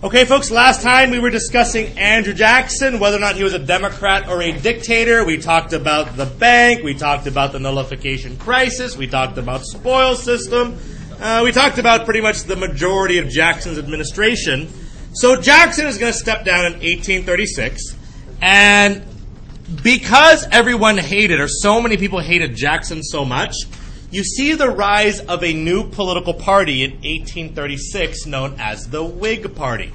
Okay, folks, last time we were discussing Andrew Jackson, whether or not he was a Democrat or a dictator. We talked about the bank. We talked about the nullification crisis. We talked about spoils system. We talked about pretty much the majority of Jackson's administration. So Jackson is going to step down in 1836. And because everyone hated, or so many people hated Jackson so much, you see the rise of a new political party in 1836 known as the Whig Party.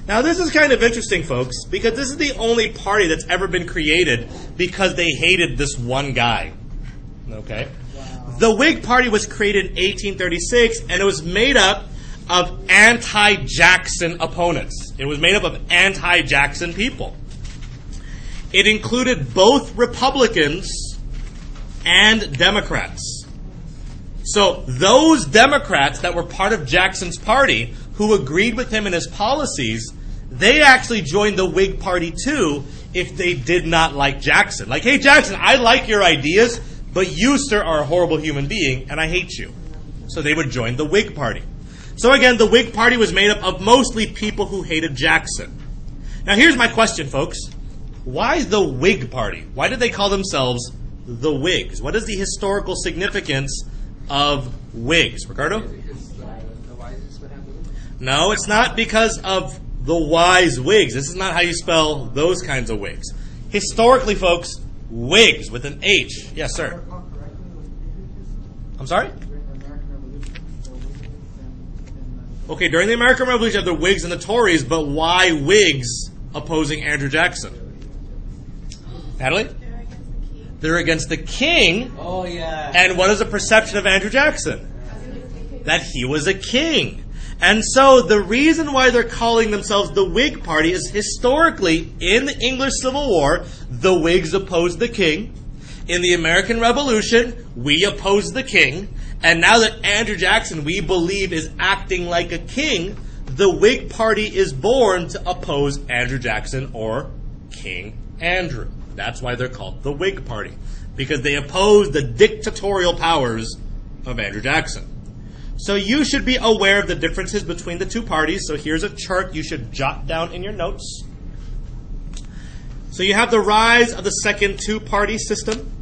Now, this is kind of interesting, folks, because this is the only party that's ever been created because they hated this one guy. Okay? Wow. The Whig Party was created in 1836, and it was made up of anti-Jackson opponents. It was made up of anti-Jackson people. It included both Republicans and Democrats. So those Democrats that were part of Jackson's party, who agreed with him and his policies, they actually joined the Whig Party too if they did not like Jackson. Like, hey, Jackson, I like your ideas, but you, sir, are a horrible human being, and I hate you. So they would join the Whig Party. So again, the Whig Party was made up of mostly people who hated Jackson. Now here's my question, folks. Why the Whig Party? Why did they call themselves the Whigs? What is the historical significance of Whigs? Ricardo? No, it's not because of the wise Whigs. This is not how you spell those kinds of Whigs. Historically, folks, Whigs with an H. Yes, sir. I'm sorry? Okay, during the American Revolution, you have the Whigs and the Tories, but why Whigs opposing Andrew Jackson? Natalie? They're against the king. Oh, yeah. And what is the perception of Andrew Jackson? That he was a king. And so the reason why they're calling themselves the Whig Party is historically, in the English Civil War, the Whigs opposed the king. In the American Revolution, we opposed the king. And now that Andrew Jackson, we believe, is acting like a king, the Whig Party is born to oppose Andrew Jackson or King Andrew. That's why they're called the Whig Party, because they oppose the dictatorial powers of Andrew Jackson. So you should be aware of the differences between the two parties. So here's a chart you should jot down in your notes. So you have the rise of the second two-party system.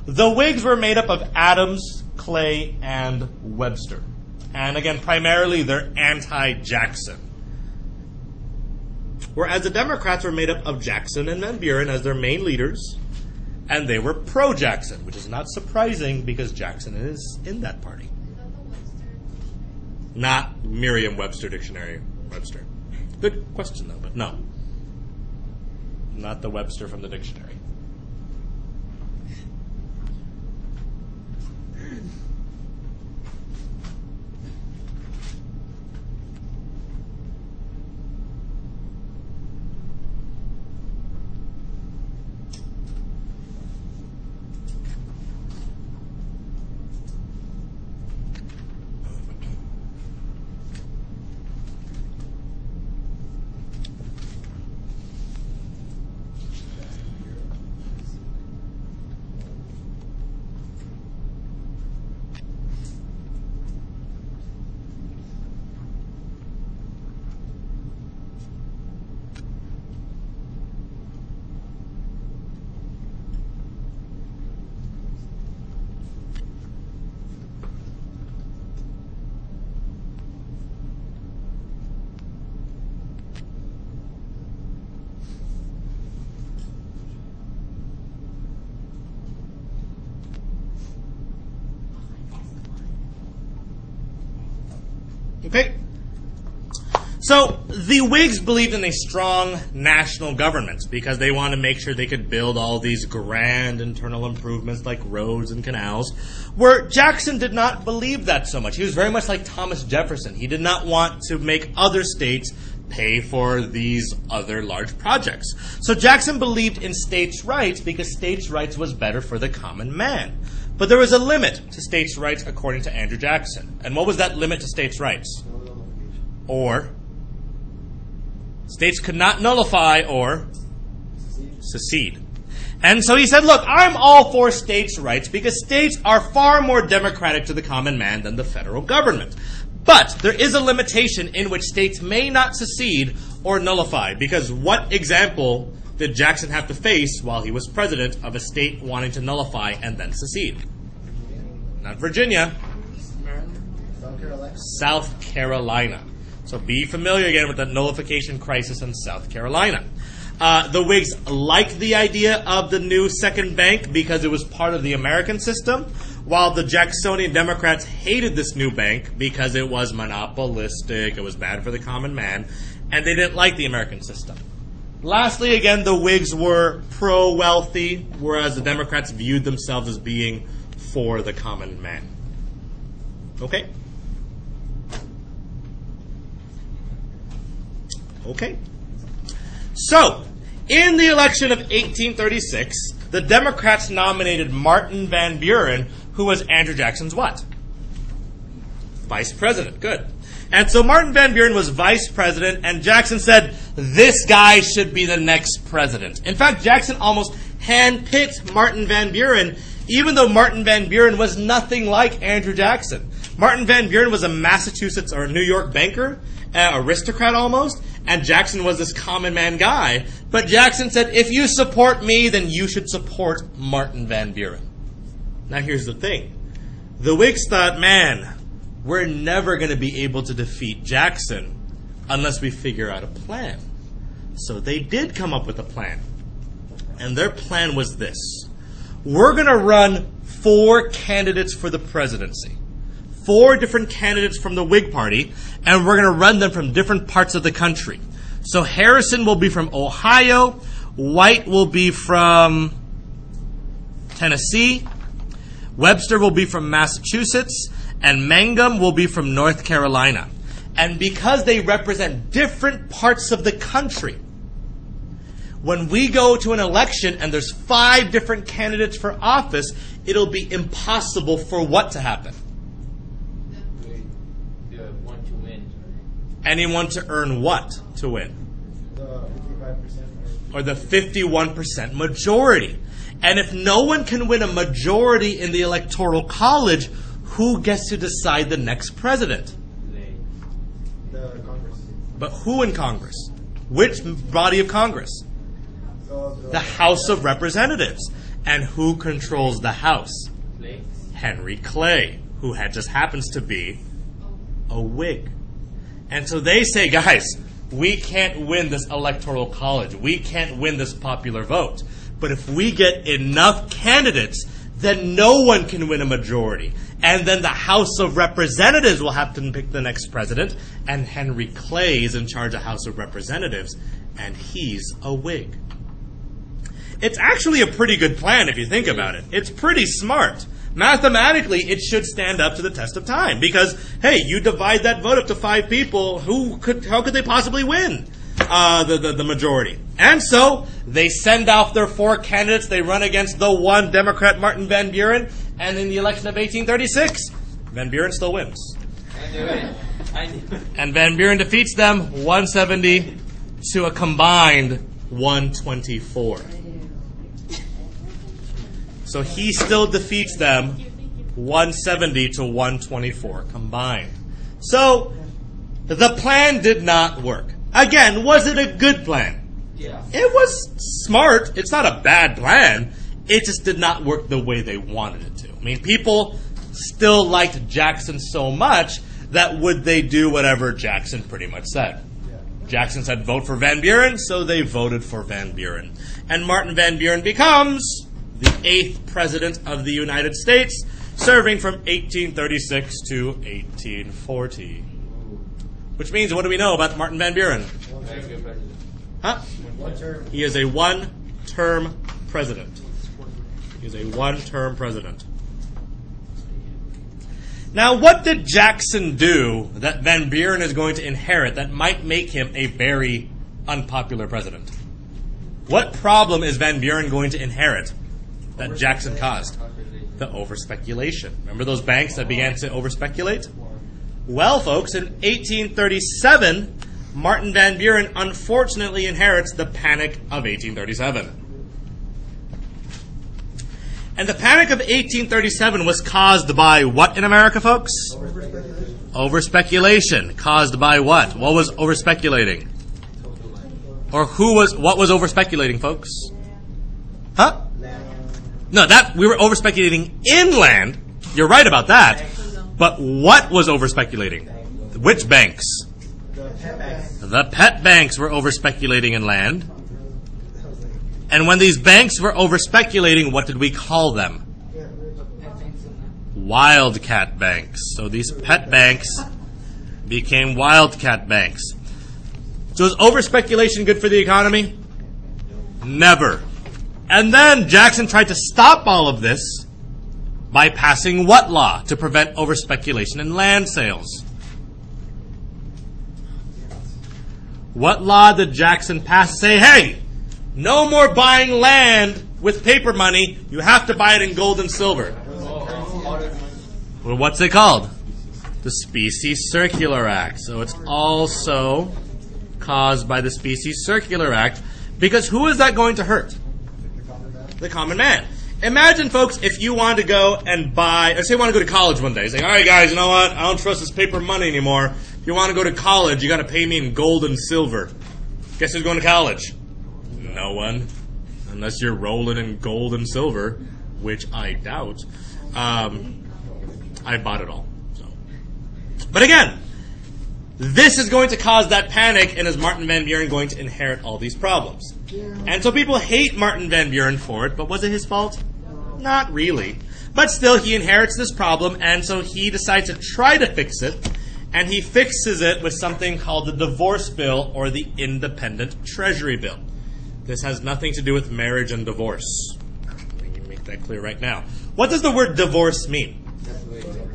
The Whigs were made up of Adams, Clay, and Webster. And again, primarily they're anti-Jackson. Whereas the Democrats were made up of Jackson and Van Buren as their main leaders, and they were pro-Jackson, which is not surprising because Jackson is in that party. Not Merriam-Webster dictionary, Webster. Good question, though, but no. Not the Webster from the dictionary. Okay. So the Whigs believed in a strong national government because they wanted to make sure they could build all these grand internal improvements like roads and canals, where Jackson did not believe that so much. He was very much like Thomas Jefferson. He did not want to make other states pay for these other large projects. So Jackson believed in states' rights because states' rights was better for the common man. But there was a limit to states' rights according to Andrew Jackson. And what was that limit to states' rights? Or states could not nullify or secede. And so he said, look, I'm all for states' rights because states are far more democratic to the common man than the federal government. But there is a limitation in which states may not secede or nullify, because what example did Jackson have to face while he was president of a state wanting to nullify and then secede? Not Virginia. South Carolina. So be familiar again with the nullification crisis in South Carolina. The Whigs liked the idea of the new second bank because it was part of the American system, while the Jacksonian Democrats hated this new bank because it was monopolistic, it was bad for the common man, and they didn't like the American system. Lastly, again, the Whigs were pro-wealthy, whereas the Democrats viewed themselves as being for the common man. Okay? Okay. So, in the election of 1836, the Democrats nominated Martin Van Buren, who was Andrew Jackson's what? Vice president. Good. And so Martin Van Buren was vice president, and Jackson said, this guy should be the next president. In fact, Jackson almost handpicked Martin Van Buren, even though Martin Van Buren was nothing like Andrew Jackson. Martin Van Buren was a Massachusetts or New York banker, aristocrat almost, and Jackson was this common man guy. But Jackson said, if you support me, then you should support Martin Van Buren. Now here's the thing. The Whigs thought, man, we're never going to be able to defeat Jackson unless we figure out a plan. So they did come up with a plan. And their plan was this. We're going to run 4 candidates for the presidency. 4 different candidates from the Whig Party, and we're going to run them from different parts of the country. So Harrison will be from Ohio, White will be from Tennessee, Webster will be from Massachusetts, and Mangum will be from North Carolina. And because they represent different parts of the country, when we go to an election and there's 5 different candidates for office, it'll be impossible for what to happen? Anyone to earn what to win? The 55%. Or the 51% majority. And if no one can win a majority in the Electoral College, who gets to decide the next president? The Congress. But who in Congress? Which body of Congress? The House of Representatives. And who controls the House? Henry Clay, who just happens to be a Whig. And so they say, guys, we can't win this electoral college. We can't win this popular vote. But if we get enough candidates, then no one can win a majority. And then the House of Representatives will have to pick the next president. And Henry Clay is in charge of House of Representatives. And he's a Whig. It's actually a pretty good plan if you think about it. It's pretty smart. Mathematically, it should stand up to the test of time because, hey, you divide that vote up to 5 people, how could they possibly win the majority? And so they send off their 4 candidates. They run against the one Democrat, Martin Van Buren, and in the election of 1836, Van Buren still wins. I knew it. And Van Buren defeats them 170 to a combined 124. So he still defeats them 170 to 124 combined. So the plan did not work. Again, was it a good plan? Yeah. It was smart. It's not a bad plan. It just did not work the way they wanted it to. I mean, people still liked Jackson so much that would they do whatever Jackson pretty much said. Jackson said vote for Van Buren, so they voted for Van Buren. And Martin Van Buren becomes the 8th president of the United States, serving from 1836 to 1840. Which means, what do we know about Martin Van Buren? Huh? He is a one-term president. He is a one-term president. Now, what did Jackson do that Van Buren is going to inherit that might make him a very unpopular president? What problem is Van Buren going to inherit that Jackson caused? The overspeculation. Remember those banks that began to overspeculate? Well, folks, in 1837, Martin Van Buren unfortunately inherits the Panic of 1837. And the Panic of 1837 was caused by what in America, folks? Over-speculation caused by what? What was over-speculating? Or what was over-speculating, folks? Huh? No, we were over-speculating inland. You're right about that. But what was over-speculating? Which banks? The pet banks. The pet banks were over-speculating in land. And when these banks were over-speculating, what did we call them? Wildcat banks. So these pet banks became wildcat banks. So is over-speculation good for the economy? Never. And then Jackson tried to stop all of this by passing what law to prevent over-speculation in land sales? What law did Jackson pass to say, hey, no more buying land with paper money, you have to buy it in gold and silver? Well, what's it called? The Specie Circular Act. So it's also caused by the Specie Circular Act, because who is that going to hurt? The common man. Imagine, folks, if you wanted to go and buy, or say you want to go to college one day. Say, all right, guys, you know what? I don't trust this paper money anymore. If you want to go to college, you got to pay me in gold and silver. Guess who's going to college? No one. Unless you're rolling in gold and silver, which I doubt. I bought it all. So. But again, this is going to cause that panic, and is Martin Van Buren going to inherit all these problems? And so people hate Martin Van Buren for it, but was it his fault? Not really. But still, he inherits this problem, and so he decides to try to fix it, and he fixes it with something called the Divorce Bill or the Independent Treasury Bill. This has nothing to do with marriage and divorce. Let me make that clear right now. What does the word divorce mean?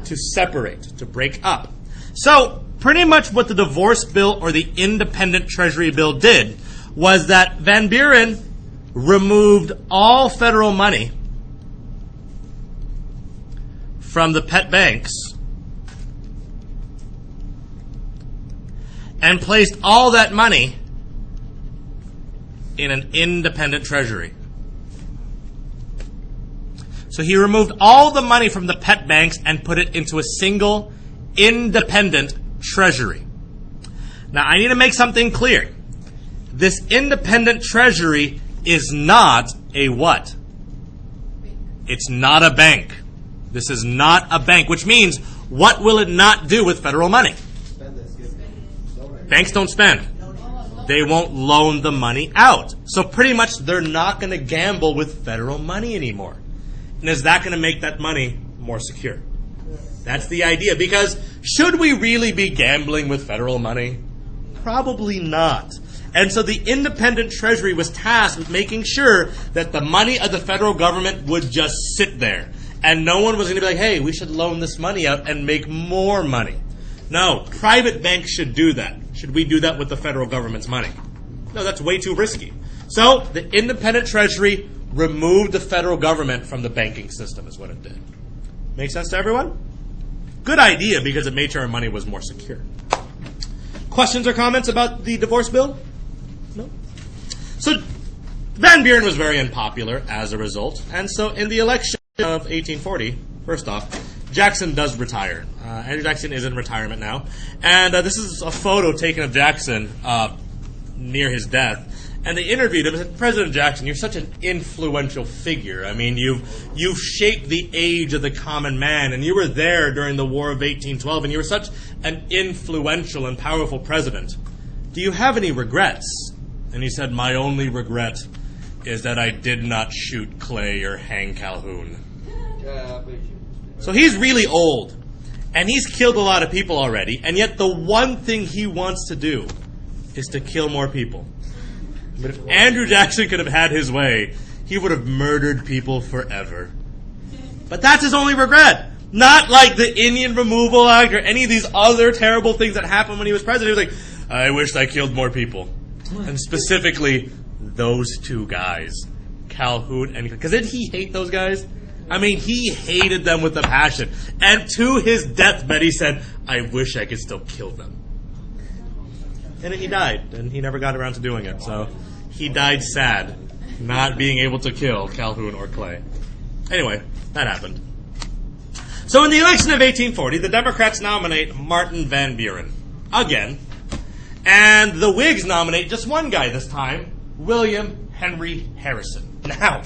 To separate, to break up. So, pretty much what the Divorce Bill or the Independent Treasury Bill did was that Van Buren removed all federal money from the pet banks and placed all that money in an independent treasury. So he removed all the money from the pet banks and put it into a single independent treasury. Now, I need to make something clear. This independent treasury is not a what? It's not a bank. This is not a bank, which means what will it not do with federal money? Banks don't spend. They won't loan the money out. So pretty much they're not going to gamble with federal money anymore. And is that going to make that money more secure? That's the idea. Because should we really be gambling with federal money? Probably not. And so the independent treasury was tasked with making sure that the money of the federal government would just sit there. And no one was going to be like, hey, we should loan this money out and make more money. No, private banks should do that. Should we do that with the federal government's money? No, that's way too risky. So the independent treasury removed the federal government from the banking system is what it did. Make sense to everyone? Good idea, because it made sure our money was more secure. Questions or comments about the divorce bill? No? So Van Buren was very unpopular as a result. And so in the election of 1840, first off, Jackson does retire. Andrew Jackson is in retirement now. And this is a photo taken of Jackson near his death. And they interviewed him and said, President Jackson, you're such an influential figure. I mean, you've shaped the age of the common man, and you were there during the War of 1812, and you were such an influential and powerful president. Do you have any regrets? And he said, my only regret is that I did not shoot Clay or hang Calhoun. So he's really old, and he's killed a lot of people already, and yet the one thing he wants to do is to kill more people. But if Andrew Jackson could have had his way, he would have murdered people forever. But that's his only regret. Not like the Indian Removal Act or any of these other terrible things that happened when he was president. He was like, I wish I killed more people. And specifically, those two guys, Calhoun and... Because didn't he hate those guys? I mean, he hated them with a passion. And to his deathbed, he said, I wish I could still kill them. And he died, and he never got around to doing it. So he died sad, not being able to kill Calhoun or Clay. Anyway, that happened. So in the election of 1840, the Democrats nominate Martin Van Buren again, and the Whigs nominate just one guy this time, William Henry Harrison. Now,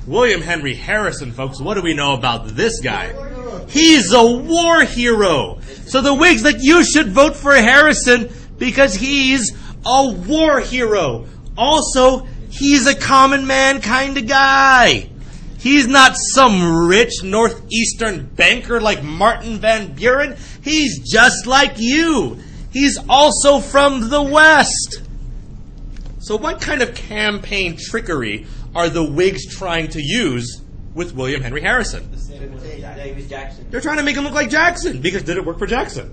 William Henry Harrison, folks, what do we know about this guy? He's a war hero. So the Whigs, you should vote for Harrison because he's a war hero. Also, he's a common man kind of guy. He's not some rich northeastern banker like Martin Van Buren. He's just like you. He's also from the West. So what kind of campaign trickery are the Whigs trying to use with William Henry Harrison? They're trying to make him look like Jackson. Because did it work for Jackson?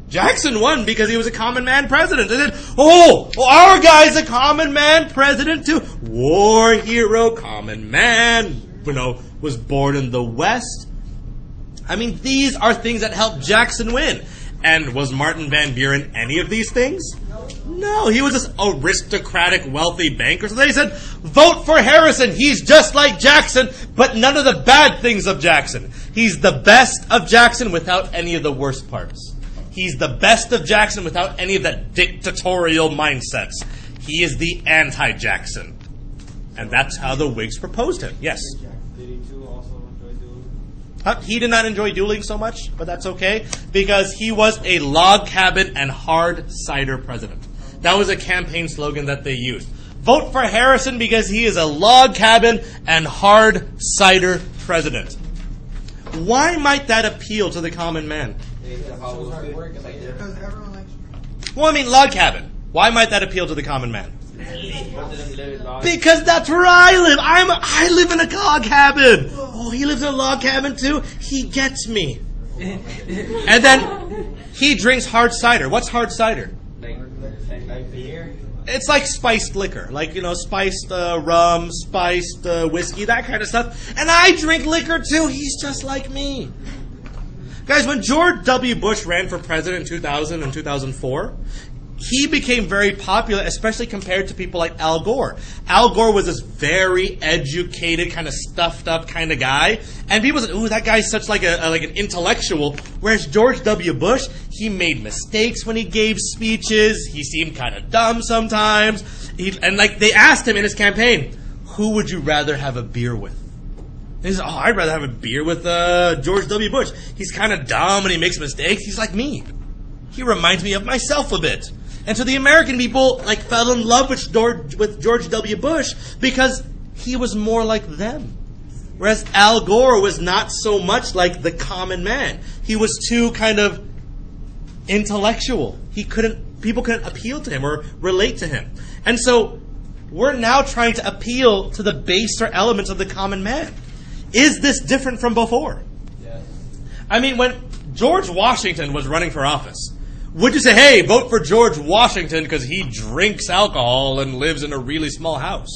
Jackson won because he was a common man president. They said, our guy's a common man president too. War hero, common man, was born in the West. I mean, these are things that helped Jackson win. And was Martin Van Buren any of these things? No, he was this aristocratic, wealthy banker. So they said, vote for Harrison. He's just like Jackson, but none of the bad things of Jackson. He's the best of Jackson without any of the worst parts. He's the best of Jackson without any of that dictatorial mindsets. He is the anti-Jackson. And that's how the Whigs proposed him. Yes? Did he too also enjoy dueling? He did not enjoy dueling so much, but that's okay, because he was a log cabin and hard cider president. That was a campaign slogan that they used. Vote for Harrison because he is a log cabin and hard cider president. Why might that appeal to the common man? Because everyone likes you. Well, log cabin. Why might that appeal to the common man? Because that's where I live. I live in a log cabin. Oh, he lives in a log cabin too? He gets me. And then he drinks hard cider. What's hard cider? Like beer. It's like spiced liquor. Spiced rum, spiced whiskey, that kind of stuff. And I drink liquor too. He's just like me. Guys, when George W. Bush ran for president in 2000 and 2004, he became very popular, especially compared to people like Al Gore. Al Gore was this very educated, kind of stuffed up kind of guy. And people said, ooh, that guy's such like an intellectual. Whereas George W. Bush, he made mistakes when he gave speeches. He seemed kind of dumb sometimes. They asked him in his campaign, who would you rather have a beer with? And he said, I'd rather have a beer with George W. Bush. He's kind of dumb and he makes mistakes. He's like me. He reminds me of myself a bit. And so the American people fell in love with George W. Bush because he was more like them. Whereas Al Gore was not so much like the common man. He was too kind of intellectual. People couldn't appeal to him or relate to him. And so we're now trying to appeal to the baser elements of the common man. Is this different from before? Yes. When George Washington was running for office, would you say, hey, vote for George Washington because he drinks alcohol and lives in a really small house?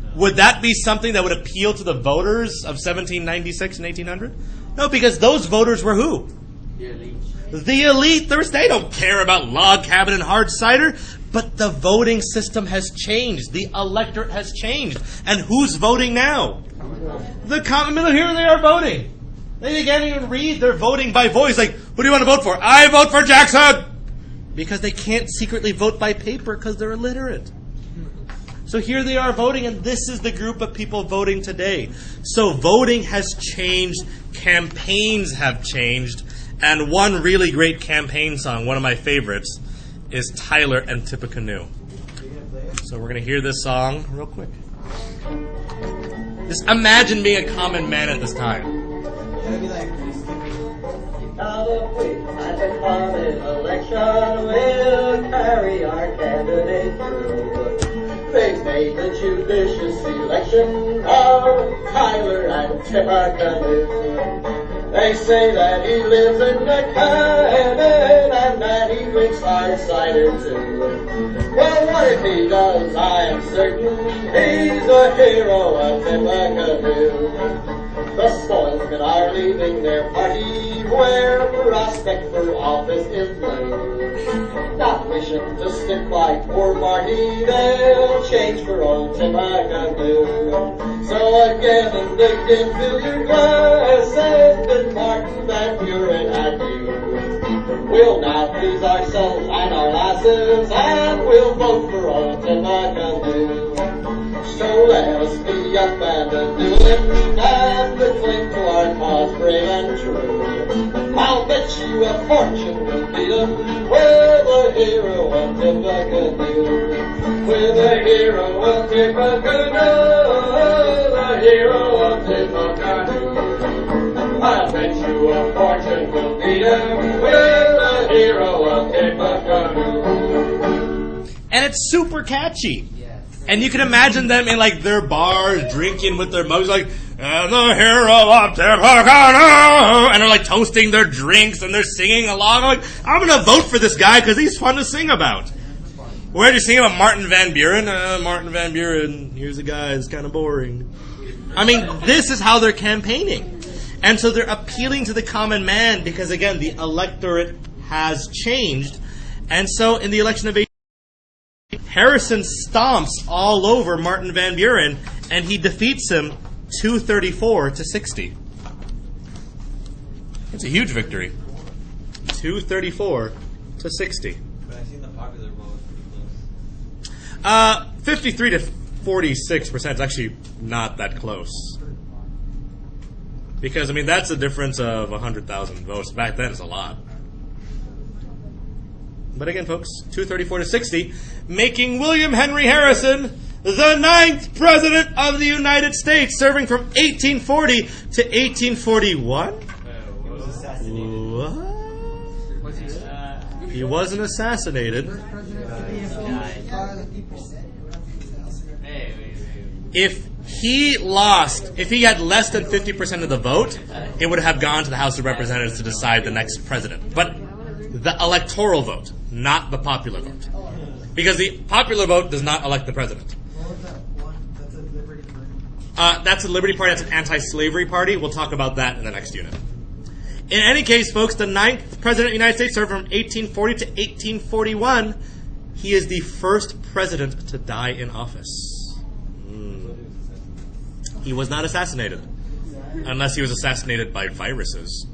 No. Would that be something that would appeal to the voters of 1796 and 1800? No, because those voters were who? The elite. The elite. They don't care about log cabin and hard cider. But the voting system has changed. The electorate has changed. And who's voting now? The common man. Here they are voting. They can't even read. They're voting by voice. Who do you want to vote for? I vote for Jackson! Because they can't secretly vote by paper because they're illiterate. So here they are voting, and this is the group of people voting today. So voting has changed. Campaigns have changed. And one really great campaign song, one of my favorites, is Tyler and Tippecanoe. So we're going to hear this song real quick. Just imagine being a common man at this time. It'll be like At the common election, we'll carry our candidate through. They've made the judicious selection of Tyler and Tippecanoe. They say that he lives in the cabin and that he drinks hard cider too. Well, what if he does? I am certain he's a hero of Tippecanoe. The spoilsmen are leaving their party where prospect for office is low. not wishing to stick like poor Marty, they'll change for old Tippecanoe. So again, indignant, fill your glass, and then Martin Van Buren and you. We'll now please ourselves and our lasses, and we'll vote for old Tippecanoe. So let us be up and do it, and cling to our cause brave and true. I'll bet you a fortune we'll beat 'em with a hero of Tippecanoe. With a hero of Tippecanoe, the hero of Tippecanoe. I'll bet you a fortune we'll beat 'em with a hero of Tippecanoe. And it's super catchy. And you can imagine them in like their bars drinking with their mugs like, and the hero of Tippecanoe, and they're like toasting their drinks and they're singing along. I'm like, I'm going to vote for this guy because he's fun to sing about. Where did you sing about Martin Van Buren? Martin Van Buren, here's a guy who's kind of boring. I mean, this is how they're campaigning. And so they're appealing to the common man because, again, the electorate has changed. And so in the election of Harrison stomps all over Martin Van Buren, and he defeats him 234 to 60. It's a huge victory. 234 to 60. But I think the popular vote was pretty close. 53 to 46% is actually not that close. Because, I mean, that's a difference of 100,000 votes. Back then, it's a lot. But again, folks, 234 to 60, making William Henry Harrison the 9th President of the United States, serving from 1840 to 1841. What? He wasn't assassinated. If he had less than 50% of the vote, it would have gone to the House of Representatives to decide the next president. But the electoral vote, not the popular vote. Because the popular vote does not elect the president. That's a Liberty Party. That's an anti-slavery party. We'll talk about that in the next unit. In any case, folks, the 9th President of the United States served from 1840 to 1841. He is the first president to die in office. He was not assassinated. Unless he was assassinated by viruses.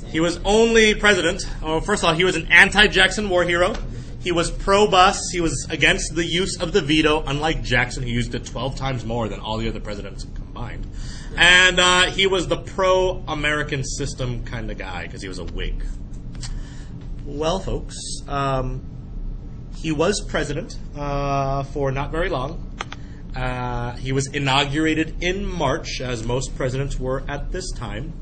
He was only president. Oh, first of all, he was an anti-Jackson war hero. He was pro-bus. He was against the use of the veto. Unlike Jackson, he used it 12 times more than all the other presidents combined. And he was the pro-American system kind of guy because he was a Whig. Well, folks, he was president for not very long. He was inaugurated in March, as most presidents were at this time.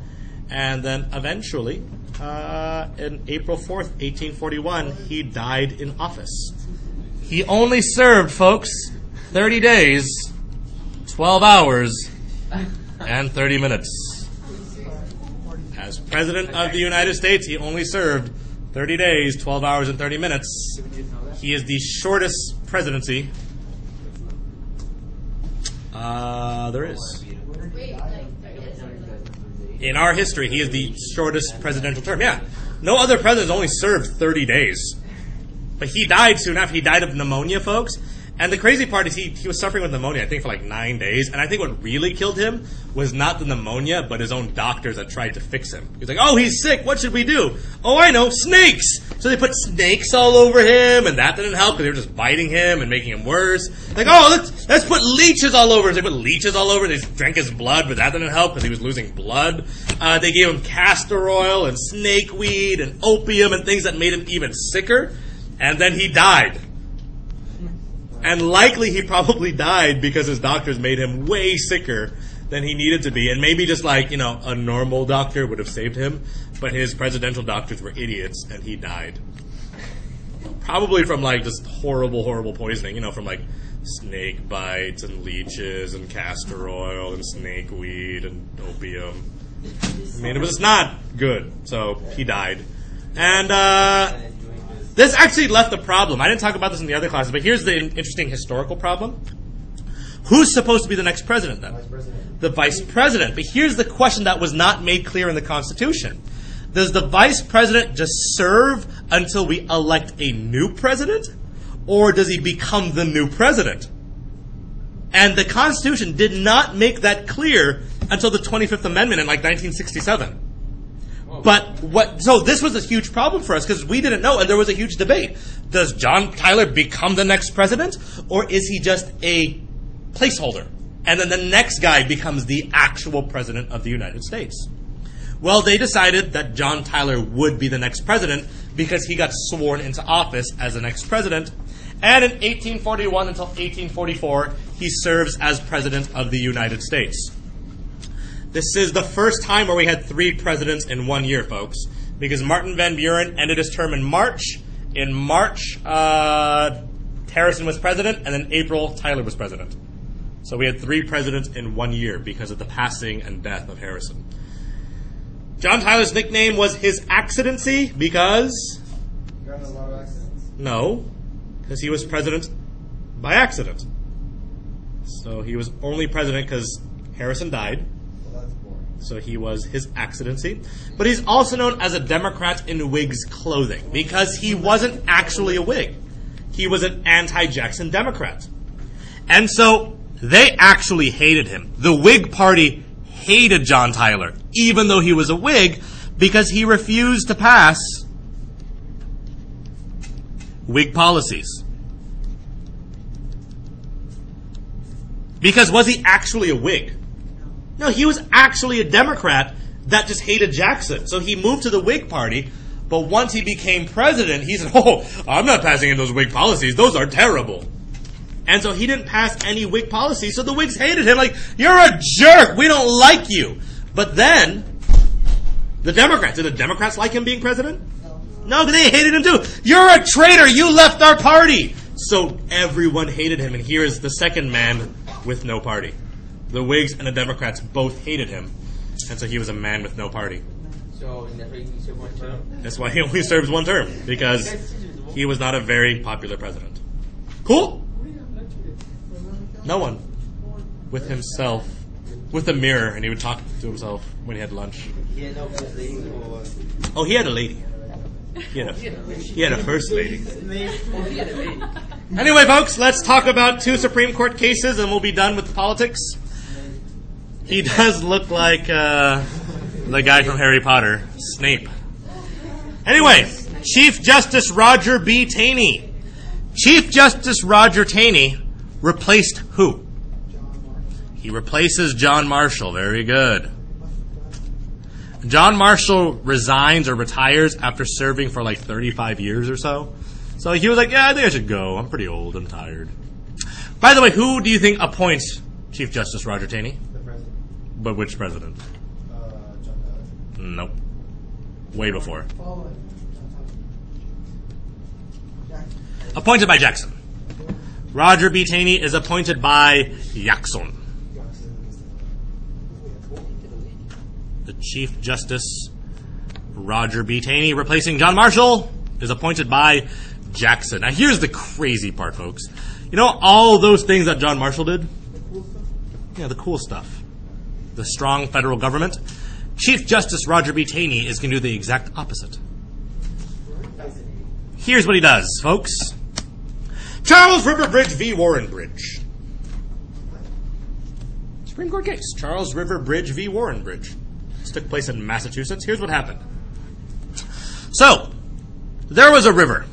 And then eventually, in April 4th, 1841, he died in office. He only served, folks, 30 days, 12 hours, and 30 minutes. As President of the United States, he only served 30 days, 12 hours, and 30 minutes. He is the shortest presidency there is. In our history, he is the shortest presidential term. Yeah. No other president only served 30 days. But he died soon after. He died of pneumonia, folks. And the crazy part is he was suffering with pneumonia, I think, for like 9 days. And I think what really killed him was not the pneumonia, but his own doctors that tried to fix him. He's like, oh, he's sick. What should we do? Oh, I know. Snakes. So they put snakes all over him, and that didn't help because they were just biting him and making him worse. Like, oh, let's put leeches all over him. So they put leeches all over him. They drank his blood, but that didn't help because he was losing blood. They gave him castor oil and snakeweed and opium and things that made him even sicker. And then he died. And likely he probably died because his doctors made him way sicker than he needed to be. And maybe just like, a normal doctor would have saved him. But his presidential doctors were idiots and he died. Probably from like just horrible, horrible poisoning, from like snake bites and leeches and castor oil and snakeweed and opium. I mean, it was not good. So he died. And, this actually left a problem. I didn't talk about this in the other classes, but here's the interesting historical problem. Who's supposed to be the next president then? The vice president. But here's the question that was not made clear in the Constitution. Does the vice president just serve until we elect a new president? Or does he become the new president? And the Constitution did not make that clear until the 25th Amendment in like 1967. So this was a huge problem for us because we didn't know, and there was a huge debate. Does John Tyler become the next president, or is he just a placeholder? And then the next guy becomes the actual president of the United States. Well, they decided that John Tyler would be the next president because he got sworn into office as the next president. And in 1841 until 1844, he serves as president of the United States. This is the first time where we had 3 presidents in 1 year, folks, because Martin Van Buren ended his term in March. In March, Harrison was president, and in April, Tyler was president. So we had 3 presidents in 1 year because of the passing and death of Harrison. John Tyler's nickname was His Accidency because... You got a lot of accidents? No, because he was president by accident. So he was only president because Harrison died. Well, that's boring. So he was His Accidency. But he's also known as a Democrat in Whig's clothing because he wasn't actually a Whig. He was an anti-Jackson Democrat. And so they actually hated him. The Whig Party hated John Tyler, even though he was a Whig, because he refused to pass Whig policies. Because was he actually a Whig? No, he was actually a Democrat that just hated Jackson. So he moved to the Whig Party, but once he became president, he said, I'm not passing in those Whig policies. Those are terrible. And so he didn't pass any Whig policies, so the Whigs hated him. Like, you're a jerk. We don't like you. But then, the Democrats, did the Democrats like him being president? No, they hated him too. You're a traitor. You left our party. So everyone hated him. And here is the second man with no party. The Whigs and the Democrats both hated him. And so he was a man with no party. So that's why he served 1 term? That's why he only serves 1 term. Because he was not a very popular president. Cool? No one. With himself. With a mirror, and he would talk to himself when he had lunch. He had no first lady or... Oh, he had a lady. He had a first lady. He had a lady. Anyway, folks, let's talk about 2 Supreme Court cases, and we'll be done with politics. He does look like the guy from Harry Potter, Snape. Anyway, Chief Justice Roger B. Taney. Chief Justice Roger Taney replaced who? He replaces John Marshall. Very good. John Marshall resigns or retires after serving for like 35 years or so. So he was like, yeah, I think I should go. I'm pretty old. I'm tired. By the way, who do you think appoints Chief Justice Roger Taney? The president. But which president? John Tyler. Nope. Way before. Appointed by Jackson. Roger B. Taney is appointed by Jackson. The Chief Justice Roger B. Taney, replacing John Marshall, is appointed by Jackson. Now here's the crazy part, folks. You know all those things that John Marshall did? Yeah, the cool stuff. The strong federal government. Chief Justice Roger B. Taney is going to do the exact opposite. Here's what he does, folks. Charles River Bridge v. Warren Bridge. Supreme Court case. Charles River Bridge v. Warren Bridge. This took place in Massachusetts. Here's what happened. So, there was a river.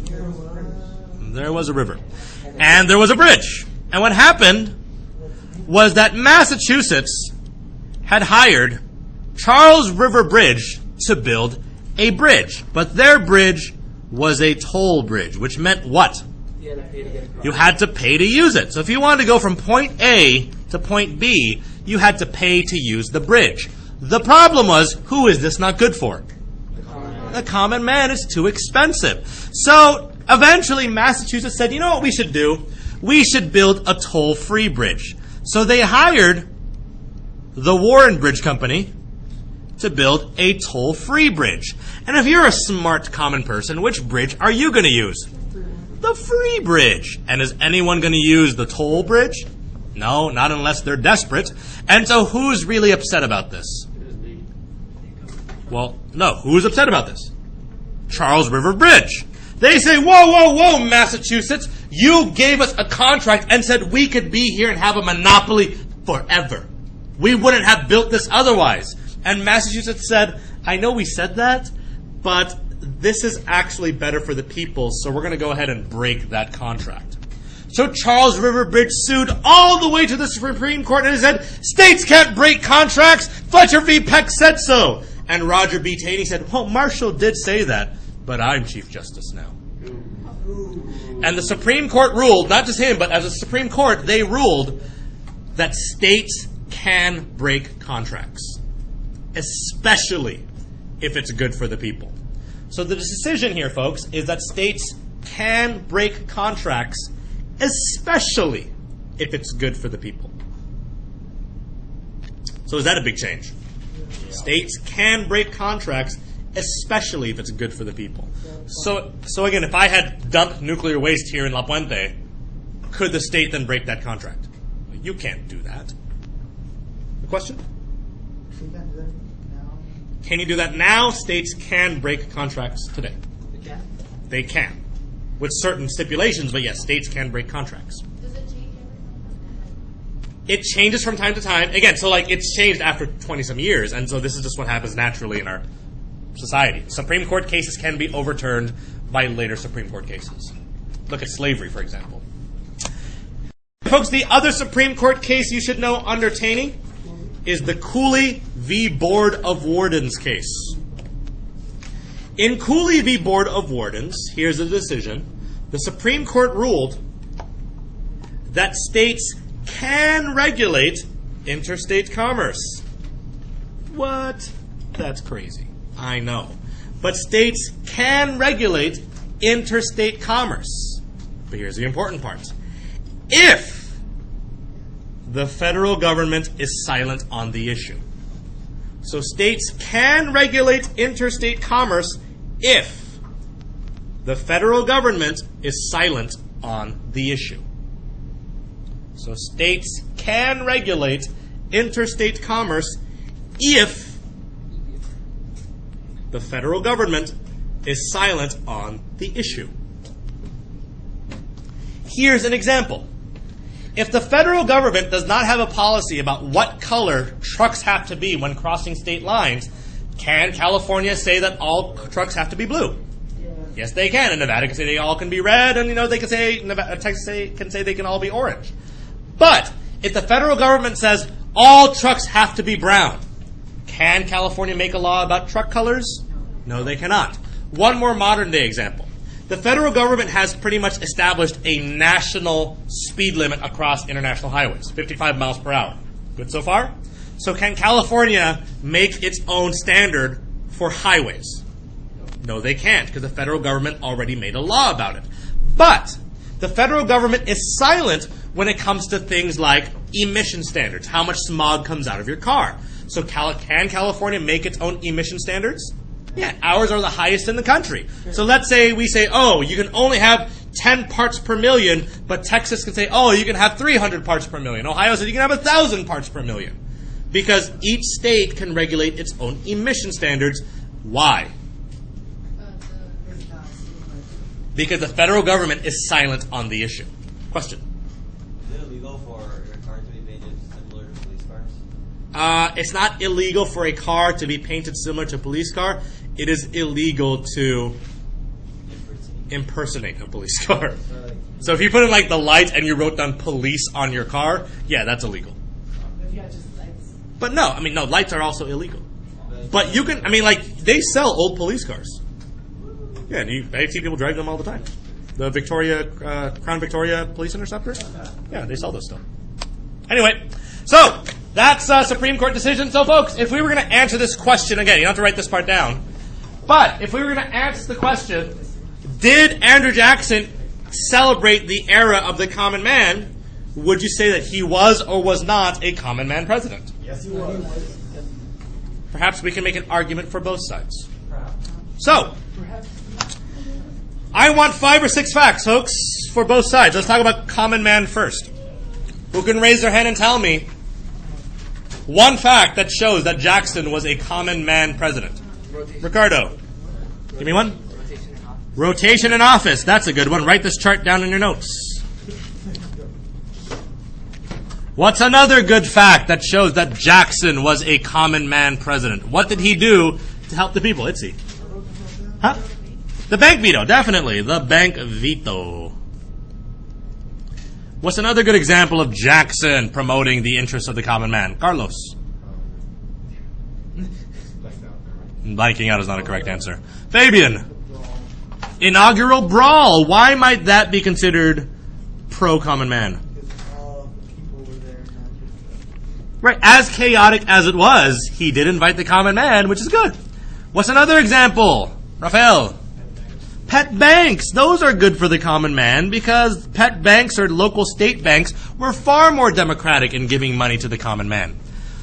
There was a river. And there was a bridge. And what happened was that Massachusetts had hired Charles River Bridge to build a bridge. But their bridge was a toll bridge, which meant what? You had to pay to use it. So if you wanted to go from point A to point B, you had to pay to use the bridge. The problem was, who is this not good for? The common man. Is too expensive. So eventually Massachusetts said, you know what we should do? We should build a toll-free bridge. So they hired the Warren Bridge Company to build a toll-free bridge. And if you're a smart common person, which bridge are you going to use? The free bridge. And is anyone going to use the toll bridge? No, not unless they're desperate. And so who's really upset about this? Well, no. Who's upset about this? Charles River Bridge. They say, whoa, whoa, whoa, Massachusetts. You gave us a contract and said we could be here and have a monopoly forever. We wouldn't have built this otherwise. And Massachusetts said, I know we said that, but this is actually better for the people, so we're going to go ahead and break that contract. So Charles River Bridge sued all the way to the Supreme Court and said, states can't break contracts. Fletcher v. Peck said so. And Roger B. Taney said, well, Marshall did say that, but I'm Chief Justice now. And the Supreme Court ruled, not just him, but as a Supreme Court, they ruled that states can break contracts, especially if it's good for the people. So the decision here, folks, is that states can break contracts, especially if it's good for the people. So is that a big change? Yeah. States can break contracts, especially if it's good for the people. So again, if I had dumped nuclear waste here in La Puente, could the state then break that contract? You can't do that. The question? Can you do that now? States can break contracts today. They can. With certain stipulations, but yes, states can break contracts. Does it change every time? It changes from time to time. Again, so like it's changed after 20-some years, and so this is just what happens naturally in our society. Supreme Court cases can be overturned by later Supreme Court cases. Look at slavery, for example. Folks, the other Supreme Court case you should know under Taney is the Cooley v. Board of Wardens case. In Cooley v. Board of Wardens, here's the decision. The Supreme Court ruled that states can regulate interstate commerce. What? That's crazy. I know. But states can regulate interstate commerce. But here's the important part. If the federal government is silent on the issue. So states can regulate interstate commerce if the federal government is silent on the issue. So states can regulate interstate commerce if the federal government is silent on the issue. Here's an example. If the federal government does not have a policy about what color trucks have to be when crossing state lines, can California say that all trucks have to be blue? Yes, they can. And Nevada can say they all can be red, and they can say Texas can say they can all be orange. But if the federal government says all trucks have to be brown, can California make a law about truck colors? No, they cannot. One more modern day example. The federal government has pretty much established a national speed limit across international highways, 55 miles per hour. Good so far? So can California make its own standard for highways? No, they can't, because the federal government already made a law about it. But the federal government is silent when it comes to things like emission standards, how much smog comes out of your car. So can California make its own emission standards? Yeah, ours are the highest in the country. So let's say we say, oh, you can only have 10 parts per million, but Texas can say, oh, you can have 300 parts per million. Ohio says you can have 1,000 parts per million. Because each state can regulate its own emission standards. Why? Because the federal government is silent on the issue. Question? Is it illegal for your car to be painted similar to police cars? It's not illegal for a car to be painted similar to a police car. It is illegal to impersonate a police car. So if you put in like the lights and you wrote down police on your car, yeah, that's illegal. But no, lights are also illegal. But you can, they sell old police cars. Yeah, and I see people driving them all the time. The Crown Victoria Police Interceptor? Yeah, they sell those still. Anyway, so that's a Supreme Court decision. So folks, if we were going to answer this question, again, you don't have to write this part down, but if we were going to answer the question, did Andrew Jackson celebrate the era of the common man, would you say that he was or was not a common man president? Yes, he was. Perhaps we can make an argument for both sides. So, I want 5 or 6 facts, folks, for both sides. Let's talk about common man first. Who can raise their hand and tell me one fact that shows that Jackson was a common man president? Rotation. Ricardo, give me one. Rotation in office. Rotation in office. That's a good one. Write this chart down in your notes. What's another good fact that shows that Jackson was a common man president? What did he do to help the people? Itzy. Huh? The bank veto, definitely. The bank veto. What's another good example of Jackson promoting the interests of the common man? Carlos. Blanking out is not a correct answer. Fabian. Inaugural brawl. Why might that be considered pro-common man? Right, as chaotic as it was, he did invite the common man, which is good. What's another example? Rafael. Pet banks. Those are good for the common man because pet banks or local state banks were far more democratic in giving money to the common man.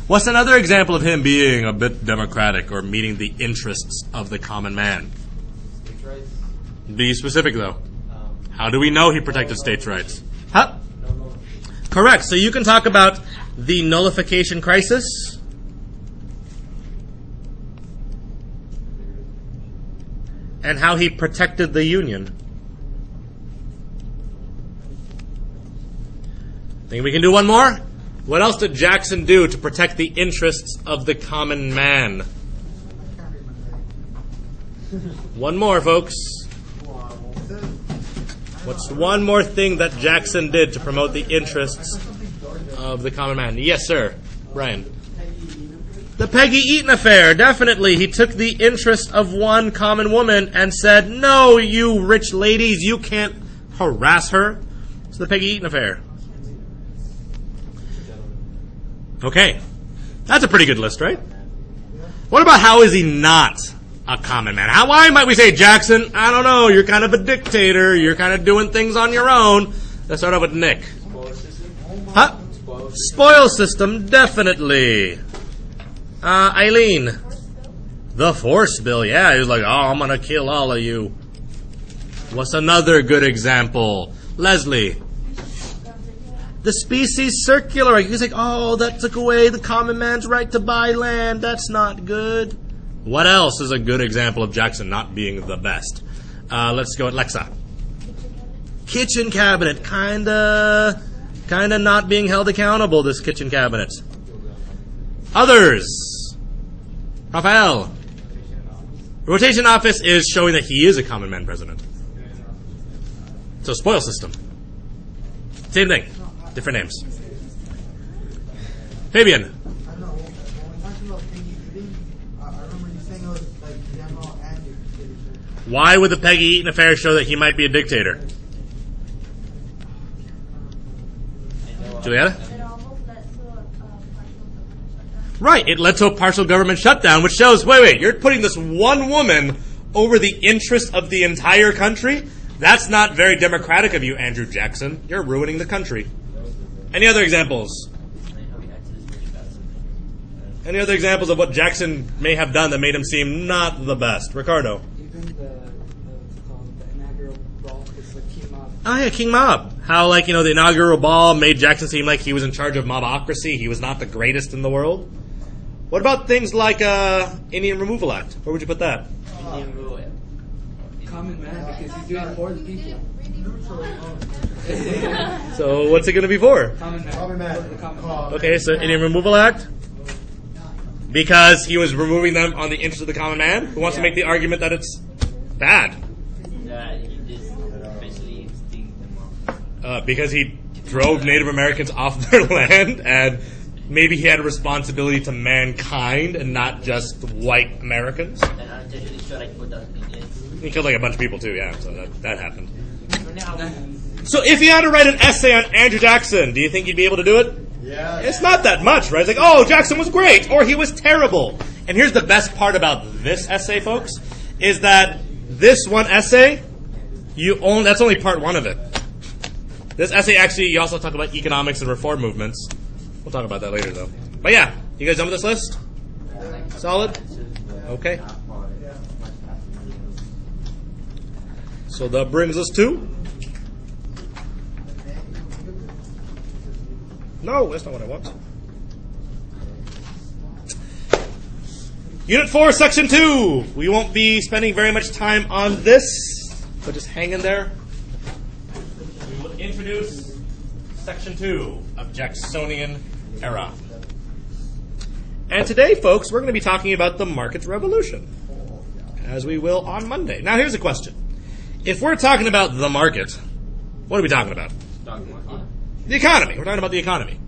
What's another example of him being a bit democratic or meeting the interests of the common man? States' rights. Be specific, though. How do we know he protected states' rights? Huh? No. Correct. So you can talk about the nullification crisis. And how he protected the Union. Think we can do one more? What else did Jackson do to protect the interests of the common man? One more, folks. What's one more thing that Jackson did to promote the interests of the common man? Yes, sir. Brian. The Peggy Eaton affair, definitely. He took the interest of one common woman and said, no, you rich ladies, you can't harass her. It's the Peggy Eaton affair. Okay. That's a pretty good list, right? What about how is he not a common man? Why might we say, Jackson, I don't know, you're kind of a dictator, you're kind of doing things on your own. Let's start off with Nick. Huh? Spoil system, definitely. Eileen. The force bill, yeah. He was like, oh, I'm going to kill all of you. What's another good example? Leslie. The species circular. He's like, oh, that took away the common man's right to buy land. That's not good. What else is a good example of Jackson not being the best? Let's go with Lexa. Kitchen cabinet. Kinda not being held accountable, this kitchen cabinet. Others. Rafael. Rotation office is showing that he is a common man president. So spoil system. Same thing. Different names. Fabian. I don't know. When we talked about Peggy Eaton, I remember you saying it was like general and dictatorship. Why would the Peggy Eaton affair show that he might be a dictator? Julietta? It almost led to a partial government shutdown. Right, it led to a partial government shutdown, which shows, wait, you're putting this one woman over the interest of the entire country? That's not very democratic of you, Andrew Jackson. You're ruining the country. Any other examples? Any other examples of what Jackson may have done that made him seem not the best? Ricardo? Even the inaugural brawl is like King Mob. Oh, yeah, King Mob. How, the inaugural ball made Jackson seem like he was in charge of mobocracy. He was not the greatest in the world. What about things like Indian Removal Act? Where would you put that? Common man because he's doing it for the people. So what's it going to be for? Common man. Common man. For the common man. Okay, so Indian Removal Act? Because he was removing them on the interest of the common man? Who wants to make the argument that it's bad? He just basically extinct them all. Because he drove Native Americans off their land, and maybe he had a responsibility to mankind and not just white Americans. And I'm usually sure I put out Indians. He killed a bunch of people too, yeah, so that happened. So if you had to write an essay on Andrew Jackson, do you think you'd be able to do it? Yeah. It's not that much, right? It's like, oh, Jackson was great, or he was terrible. And here's the best part about this essay, folks, is that this one essay, that's only part one of it. This essay actually, you also talk about economics and reform movements. We'll talk about that later, though. But yeah, you guys done with this list? Solid? Okay. So that brings us to... No, that's not what I want. Unit 4, Section 2. We won't be spending very much time on this, but just hang in there. We will introduce Section 2 of Jacksonian Era. And today, folks, we're going to be talking about the market's revolution, as we will on Monday. Now, here's a question. If we're talking about the market, what are we talking about? The economy. We're talking about the economy.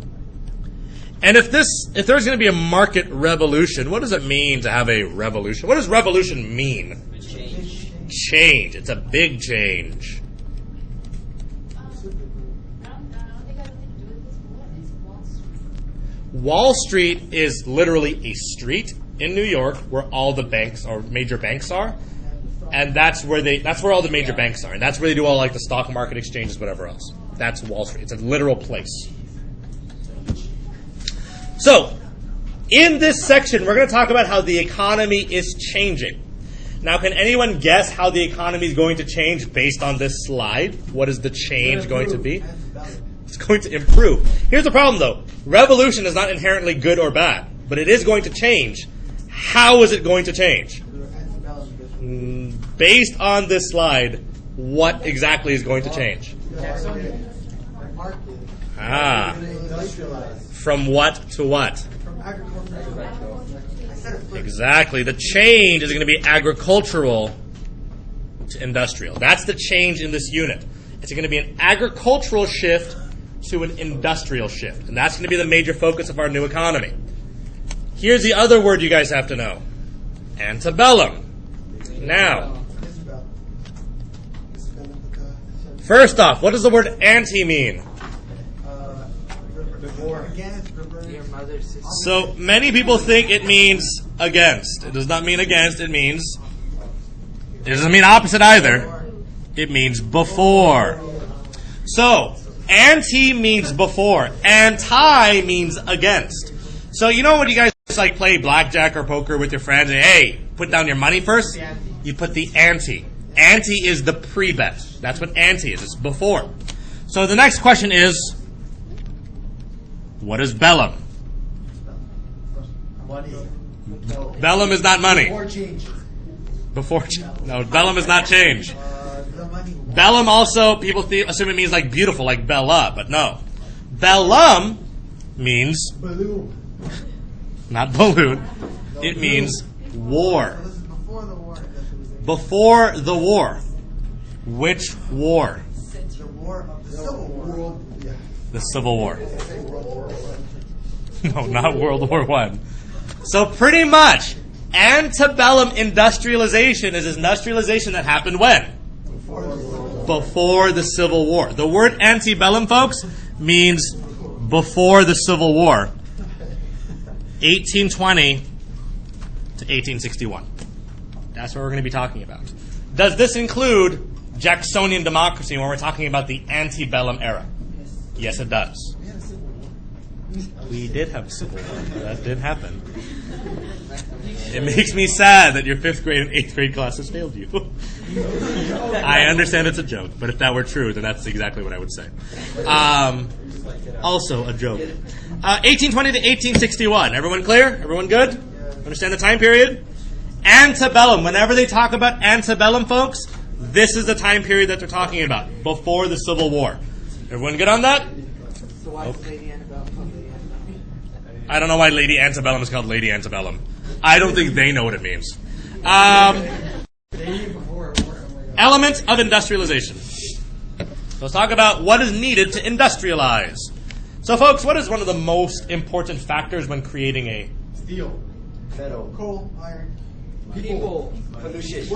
And if there's going to be a market revolution, what does it mean to have a revolution? What does revolution mean? Change. It's a big change. Wall Street is literally a street in New York where all the banks or major banks are, and that's where all the major banks are, and that's where they do all like the stock market exchanges, whatever else. That's Wall Street. It's a literal place. So, in this section, we're going to talk about how the economy is changing. Now, can anyone guess how the economy is going to change based on this slide? What is the change going to be? It's going to improve. Here's the problem, though. Revolution is not inherently good or bad, but it is going to change. How is it going to change? Based on this slide, what exactly is going to change? From what to what? Exactly. The change is going to be agricultural to industrial. That's the change in this unit. It's going to be an agricultural shift to an industrial shift. And that's going to be the major focus of our new economy. Here's the other word you guys have to know. Antebellum. Now, first off, what does the word anti mean? So many people think it means against. It does not mean against. It doesn't mean opposite either. It means before. So anti means before. Anti means against. So you know when you guys like play blackjack or poker with your friends and hey, put down your money first? You put the ante. Ante is the pre-bet. That's what ante is. It's before. So the next question is, what is bellum? Bellum is not money. No, bellum is not change. Bellum also, people assume it means like beautiful, like Bella, but no. Bellum means not balloon. It means war. Before the war. Which war? The Civil War. No, not World War I. So pretty much, antebellum industrialization is industrialization that happened when? Before the Civil War. The word antebellum, folks, means before the Civil War. 1820 to 1861. That's what we're going to be talking about. Does this include Jacksonian democracy when we're talking about the antebellum era? Yes, it does. We did have a civil war. That did happen. It makes me sad that your 5th grade and 8th grade classes failed you. I understand it's a joke, but if that were true, then that's exactly what I would say. Also a joke. 1820 to 1861. Everyone clear? Everyone good? Understand the time period? Antebellum. Whenever they talk about antebellum, folks, this is the time period that they're talking about, before the Civil War. Everyone good on that? So why is Lady Annabelle called Lady Annabelle? I don't know why Lady Antebellum is called Lady Antebellum. I don't think they know what it means. Elements of industrialization. So let's talk about what is needed to industrialize. So, folks, what is one of the most important factors when creating a... Steel. Metal. Coal. Iron. People.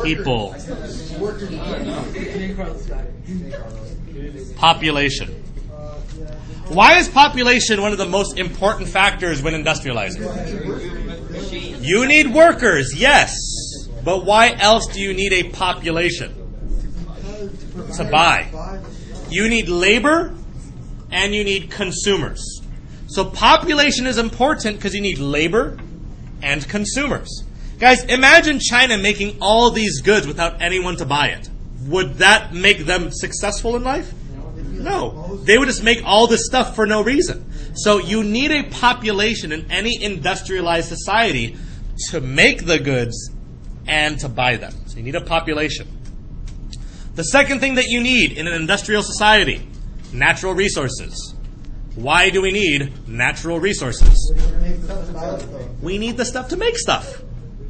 People. Workers. Population. Why is population one of the most important factors when industrializing? You need workers, yes. But why else do you need a population? To buy. You need labor and you need consumers. So population is important because you need labor and consumers. Guys, imagine China making all these goods without anyone to buy it. Would that make them successful in life? No. They would just make all this stuff for no reason. So you need a population in any industrialized society to make the goods and to buy them. So you need a population. The second thing that you need in an industrial society, natural resources. Why do we need natural resources? We need the stuff to make stuff.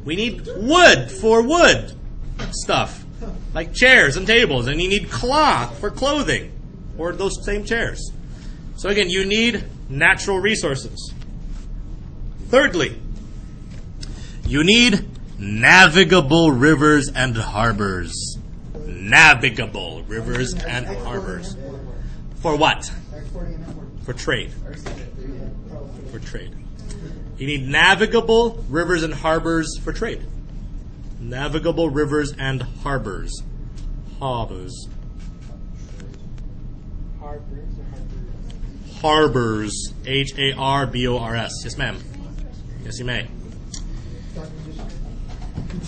We need wood for wood stuff, like chairs and tables, and you need cloth for clothing, or those same chairs. So again, you need natural resources. Thirdly, you need navigable rivers and harbors. Navigable rivers and harbors. For what? For trade. For trade. You need navigable rivers and harbors for trade. Navigable rivers and harbors. Harbors. Harbors. Harbors. Yes, ma'am. Yes, you may.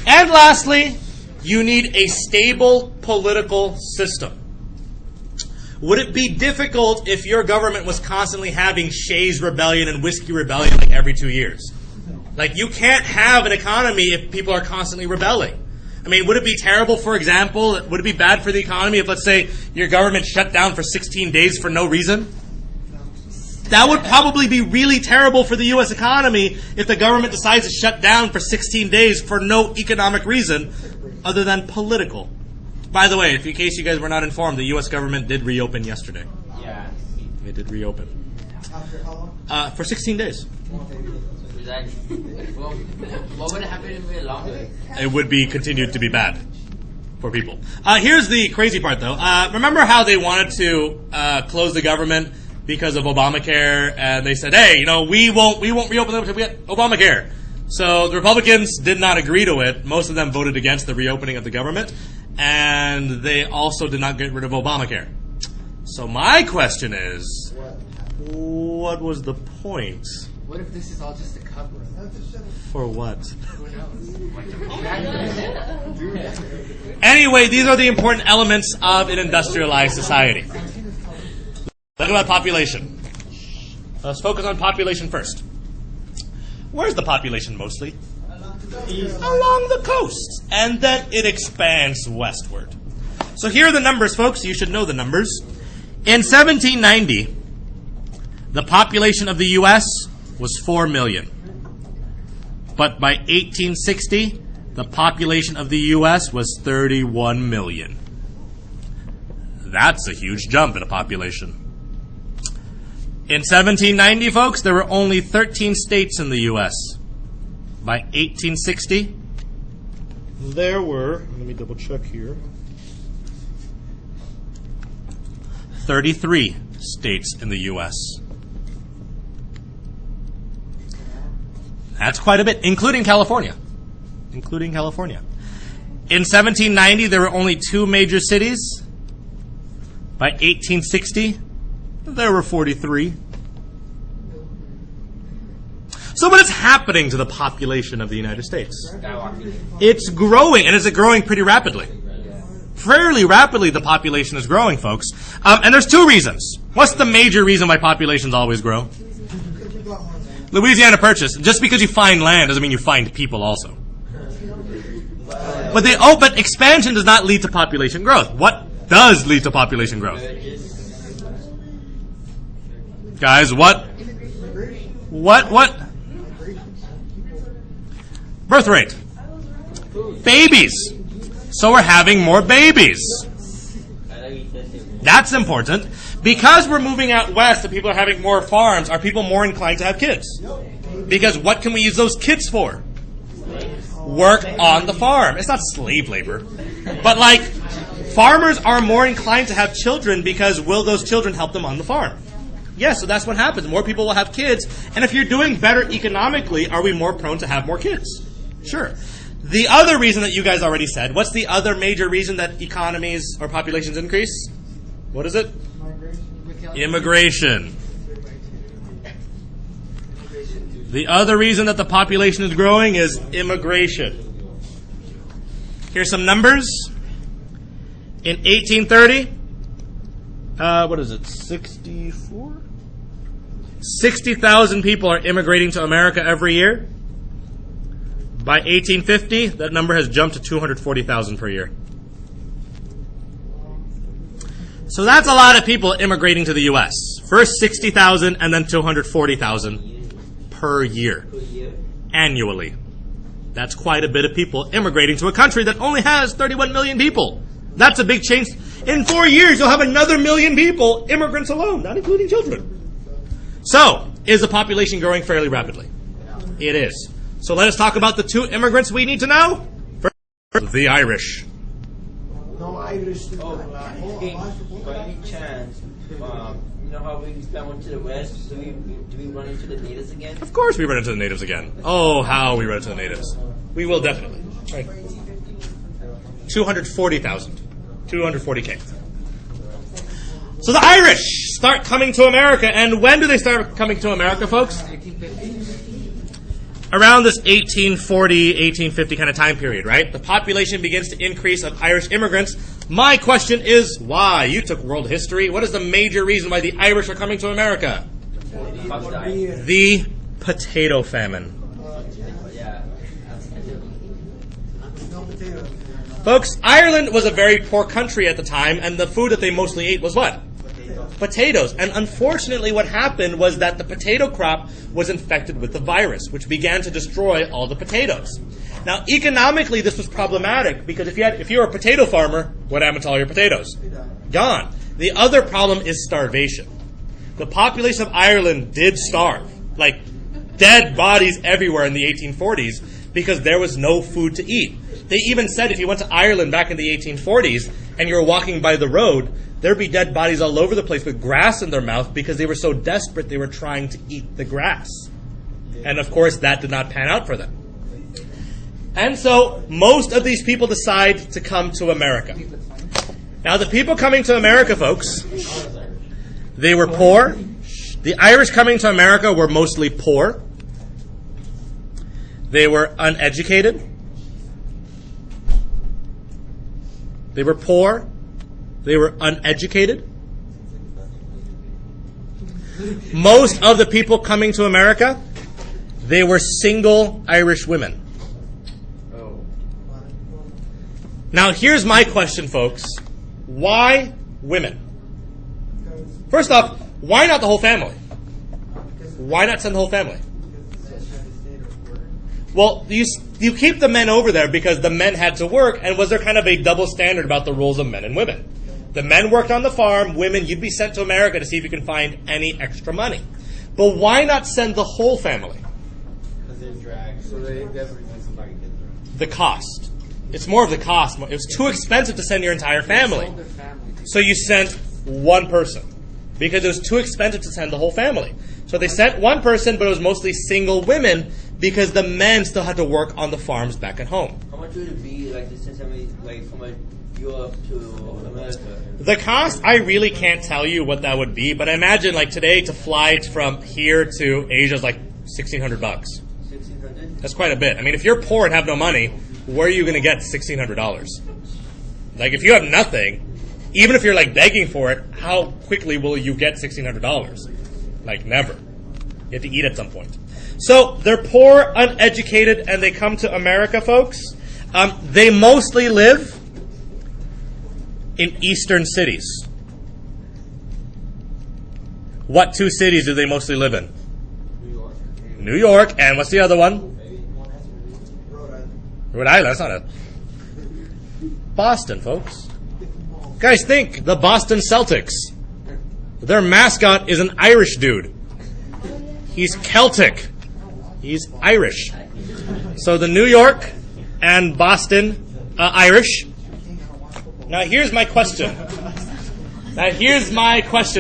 And lastly, you need a stable political system. Would it be difficult if your government was constantly having Shays Rebellion and Whiskey Rebellion like every 2 years? Like, you can't have an economy if people are constantly rebelling. I mean, would it be terrible, for example, would it be bad for the economy if, let's say, your government shut down for 16 days for no reason? That would probably be really terrible for the U.S. economy if the government decides to shut down for 16 days for no economic reason other than political. By the way, in case you guys were not informed, the U.S. government did reopen yesterday. Yeah. It did reopen. After how long? For 16 days. What would happen if we longer? It would be continued to be bad for people. Here's the crazy part, though. Remember how they wanted to close the government because of Obamacare, and they said, "Hey, we won't reopen them until we get Obamacare." So the Republicans did not agree to it. Most of them voted against the reopening of the government, and they also did not get rid of Obamacare. So my question is, what was the point? What if this is all just a cover? For what? Who knows? Anyway, these are the important elements of an industrialized society. Look about population. Let's focus on population first. Where's the population mostly? Along the coast. And then it expands westward. So here are the numbers, folks. You should know the numbers. In 1790, the population of the U.S. was 4 million. But by 1860, the population of the U.S. was 31 million. That's a huge jump in a population. In 1790, folks, there were only 13 states in the U.S. By 1860, there were, let me double check here, 33 states in the U.S. That's quite a bit, including California. Including California. In 1790, there were only 2 major cities. By 1860, there were 43. So what is happening to the population of the United States? It's growing, and is it growing pretty rapidly? Fairly rapidly the population is growing, folks. And there's 2 reasons. What's the major reason why populations always grow? Louisiana Purchase. Just because you find land doesn't mean you find people also. But expansion does not lead to population growth. What does lead to population growth? Guys, what? What? Birth rate. Babies. So we're having more babies. That's important. Because we're moving out west and people are having more farms, are people more inclined to have kids? Because what can we use those kids for? Work on the farm. It's not slave labor. But farmers are more inclined to have children because will those children help them on the farm? Yes, so that's what happens. More people will have kids. And if you're doing better economically, are we more prone to have more kids? Sure. The other reason that you guys already said, what's the other major reason that economies or populations increase? What is it? Immigration. The other reason that the population is growing is immigration. Here's some numbers. In 1830, what is it, 64? 60,000 people are immigrating to America every year. By 1850, that number has jumped to 240,000 per year. So that's a lot of people immigrating to the U.S. First 60,000 and then 240,000 per year, annually. That's quite a bit of people immigrating to a country that only has 31 million people. That's a big change. In 4 years, you'll have another million people, immigrants alone, not including children. So, is the population growing fairly rapidly? It is. So let us talk about the two immigrants we need to know. First, the Irish. No Irish. Hey, by any chance, you know how we went to the west? Do we run into the natives again? Of course we run into the natives again. Oh, how we run into the natives. We will definitely. Right. 240,000. 240K. So the Irish start coming to America. And when do they start coming to America, folks? 1850. Around this 1840, 1850 kind of time period, right? The population begins to increase of Irish immigrants. My question is, why? You took world history. What is the major reason why the Irish are coming to America? The potato famine. No potatoes. Folks, Ireland was a very poor country at the time, and the food that they mostly ate was what? Potatoes. And unfortunately what happened was that the potato crop was infected with the virus, which began to destroy all the potatoes. Now, economically, this was problematic because if you were a potato farmer, what happened to all your potatoes? Gone. The other problem is starvation. The population of Ireland did starve. Like, dead bodies everywhere in the 1840s because there was no food to eat. They even said if you went to Ireland back in the 1840s and you were walking by the road, there'd be dead bodies all over the place with grass in their mouth because they were so desperate they were trying to eat the grass. And of course, that did not pan out for them. And so, most of these people decide to come to America. Now, the people coming to America, folks, they were poor. The Irish coming to America were mostly poor. They were uneducated. They were poor. They were uneducated. Most of the people coming to America, they were single Irish women. Now, here's my question, folks. Why women? First off, why not the whole family? Why not send the whole family? Well, you keep the men over there because the men had to work, and was there kind of a double standard about the roles of men and women? The men worked on the farm, women, you'd be sent to America to see if you can find any extra money. But why not send the whole family? Because they're dragged. So they definitely send somebody to get them. The cost. It's more of the cost. It was too expensive to send your entire family. So you sent one person because it was too expensive to send the whole family. So they sent one person, but it was mostly single women because the men still had to work on the farms back at home. How much would it be like to send somebody like from Europe to America? The cost, I really can't tell you what that would be, but I imagine like today to fly from here to Asia is like $1,600. $1,600? That's quite a bit. I mean, if you're poor and have no money, where are you going to get $1,600? Like, if you have nothing, even if you're like begging for it, how quickly will you get $1,600? Like, never. You have to eat at some point. So they're poor, uneducated, and they come to America, folks. They mostly live in eastern cities. What two cities do they mostly live in? New York. New York, and what's the other one? Rhode Island. Rhode Island, that's not it. Boston, folks. Guys, think, the Boston Celtics. Their mascot is an Irish dude. He's Celtic. He's Irish. So the New York and Boston Irish. Now here's my question.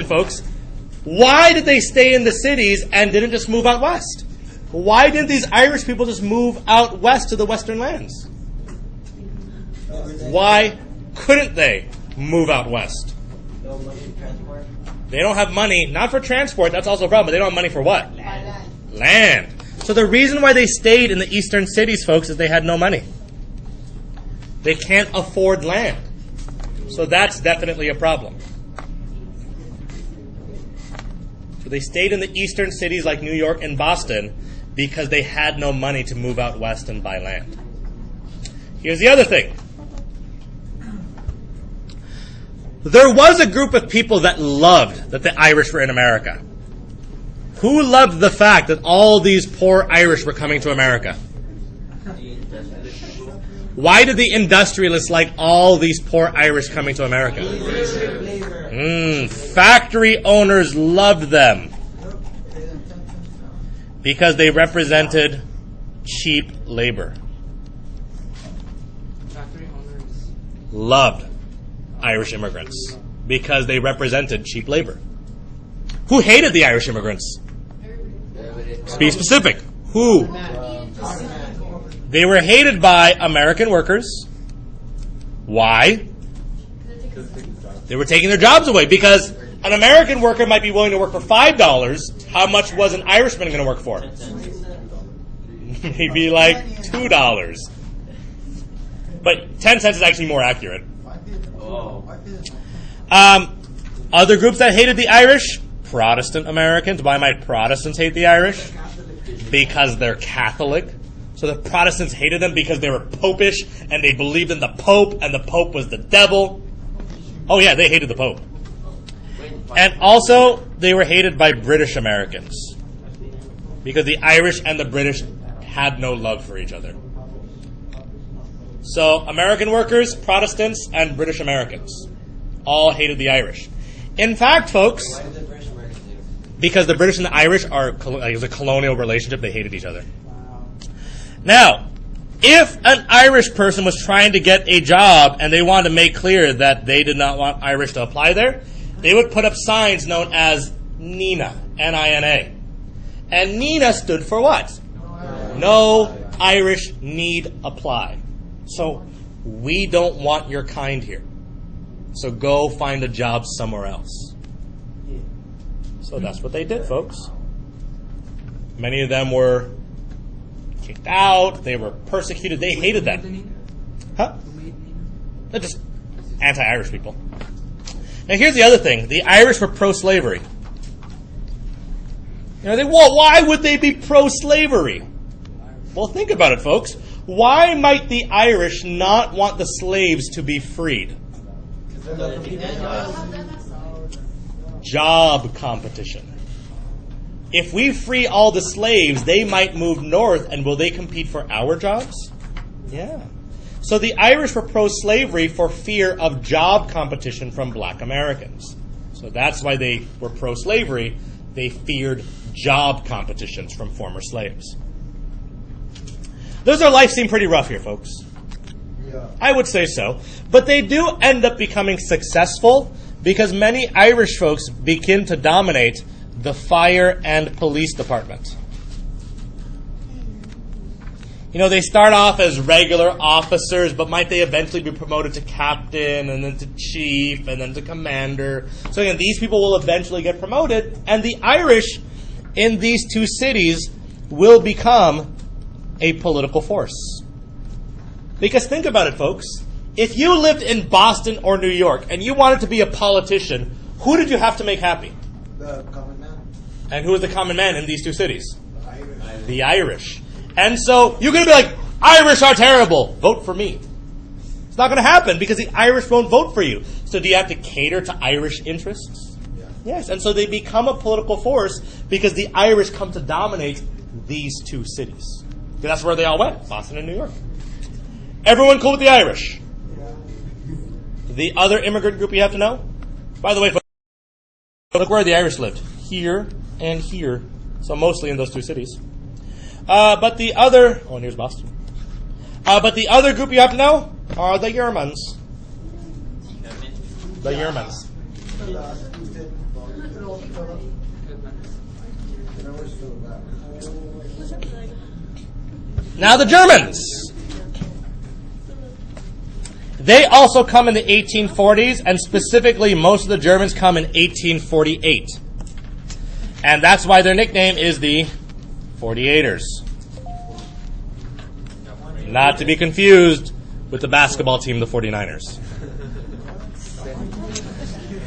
Folks. Why did they stay in the cities and didn't just move out west? Why didn't these Irish people just move out west to the western lands? Why couldn't they move out west? No money to transport? They don't have money, not for transport, that's also a problem, but they don't have money for what? Land. So the reason why they stayed in the eastern cities, folks, is they had no money. They can't afford land. So that's definitely a problem. So they stayed in the eastern cities like New York and Boston because they had no money to move out west and buy land. Here's the other thing. There was a group of people that loved that the Irish were in America. Who loved the fact that all these poor Irish were coming to America? Why did the industrialists like all these poor Irish coming to America? Factory owners loved them because they represented cheap labor. Factory owners. Loved Irish immigrants because they represented cheap labor. Who hated the Irish immigrants? Be specific. Who? They were hated by American workers. Why? They were taking their jobs away because an American worker might be willing to work for $5. How much was an Irishman going to work for? Maybe like $2. But 10 cents is actually more accurate. Other groups that hated the Irish? Protestant Americans. Why might Protestants hate the Irish? Because they're Catholic. So the Protestants hated them because they were popish and they believed in the Pope and the Pope was the devil. Oh yeah, they hated the Pope. And also, they were hated by British Americans because the Irish and the British had no love for each other. So American workers, Protestants, and British Americans all hated the Irish. In fact, folks, because the British and the Irish are it was a colonial relationship, they hated each other. Now, if an Irish person was trying to get a job and they wanted to make clear that they did not want Irish to apply there, they would put up signs known as NINA, N-I-N-A. And NINA stood for what? No Irish need apply. So, we don't want your kind here. So go find a job somewhere else. So that's what they did, folks. Many of them were kicked out. They were persecuted. They hated them. Huh? They're just anti-Irish people. Now here's the other thing. The Irish were pro-slavery. Why would they be pro-slavery? Well, think about it, folks. Why might the Irish not want the slaves to be freed? Job competition. If we free all the slaves, they might move north, and will they compete for our jobs? Yeah. So the Irish were pro-slavery for fear of job competition from black Americans. So that's why they were pro-slavery. They feared job competitions from former slaves. Does their life seem pretty rough here, folks? Yeah. I would say so. But they do end up becoming successful because many Irish folks begin to dominate the fire and police department. They start off as regular officers, but might they eventually be promoted to captain, and then to chief, and then to commander? So again, these people will eventually get promoted, and the Irish in these two cities will become a political force. Because think about it, folks. If you lived in Boston or New York, and you wanted to be a politician, who did you have to make happy? The common man. And who is the common man in these two cities? The Irish. And so you're going to be like, Irish are terrible. Vote for me. It's not going to happen because the Irish won't vote for you. So do you have to cater to Irish interests? Yeah. Yes. And so they become a political force because the Irish come to dominate these two cities. Because that's where they all went, Boston and New York. Everyone cool with the Irish? Yeah. The other immigrant group you have to know? By the way, look where the Irish lived. Here and here. So mostly in those two cities. But the other... Oh, and here's Boston. But the other group you have to know are the Germans. The Germans. Now the Germans. They also come in the 1840s, and specifically most of the Germans come in 1848. And that's why their nickname is the 48ers. Not to be confused with the basketball team, the 49ers.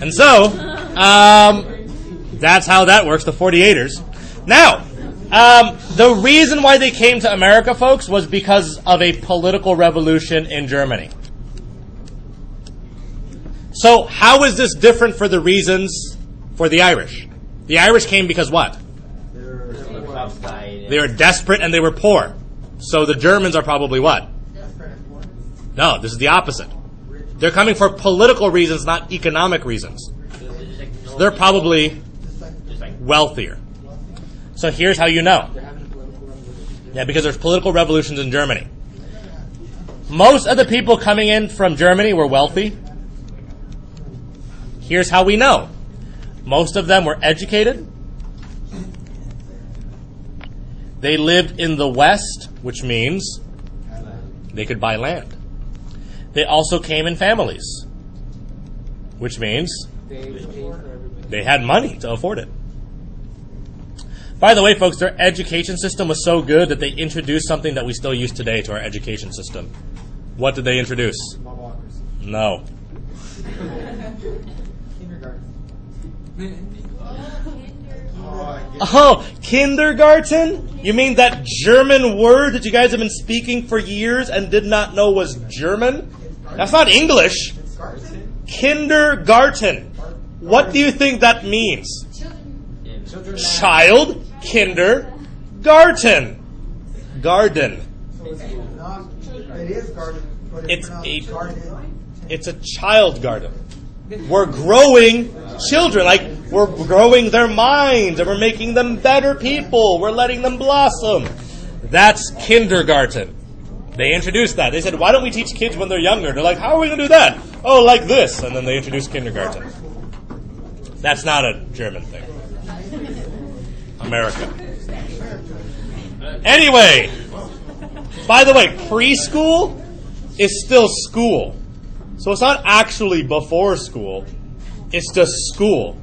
And so, that's how that works, the 48ers. Now, The reason why they came to America, folks, was because of a political revolution in Germany. So how is this different for the reasons for the Irish? The Irish came because what? They were desperate and they were poor. So the Germans are probably what? No, this is the opposite. They're coming for political reasons, not economic reasons. So they're probably wealthier. So here's how you know. Yeah, because there's political revolutions in Germany. Most of the people coming in from Germany were wealthy. Here's how we know. Most of them were educated. They lived in the West, which means they could buy land. They also came in families, which means they had money to afford it. By the way, folks, their education system was so good that they introduced something that we still use today to our education system. What did they introduce? No. Oh, kindergarten? You mean that German word that you guys have been speaking for years and did not know was German? That's not English. Kindergarten. What do you think that means? Child, kinder, garten. Garden. It is garden, but It's a child garden. We're growing children, like we're growing their minds and we're making them better people. We're letting them blossom. That's kindergarten. They introduced that. They said, why don't we teach kids when they're younger? They're like, how are we going to do that? Oh, like this. And then they introduced kindergarten. That's not a German thing. America. Anyway, by the way, preschool is still school. So it's not actually before school. It's just school.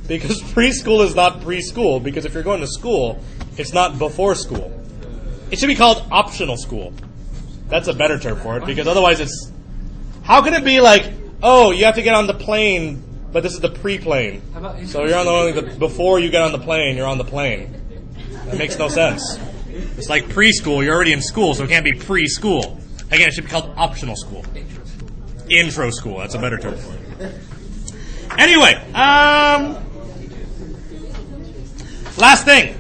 Because preschool is not preschool. Because if you're going to school, it's not before school. It should be called optional school. That's a better term for it. Because otherwise it's... How can it be like, oh, you have to get on the plane, but this is the pre-plane. So you're on the only before you get on the plane, you're on the plane. That makes no sense. It's like preschool. You're already in school, so it can't be preschool. Again, it should be called optional school. Intro school. That's a better term for it. Anyway, last thing.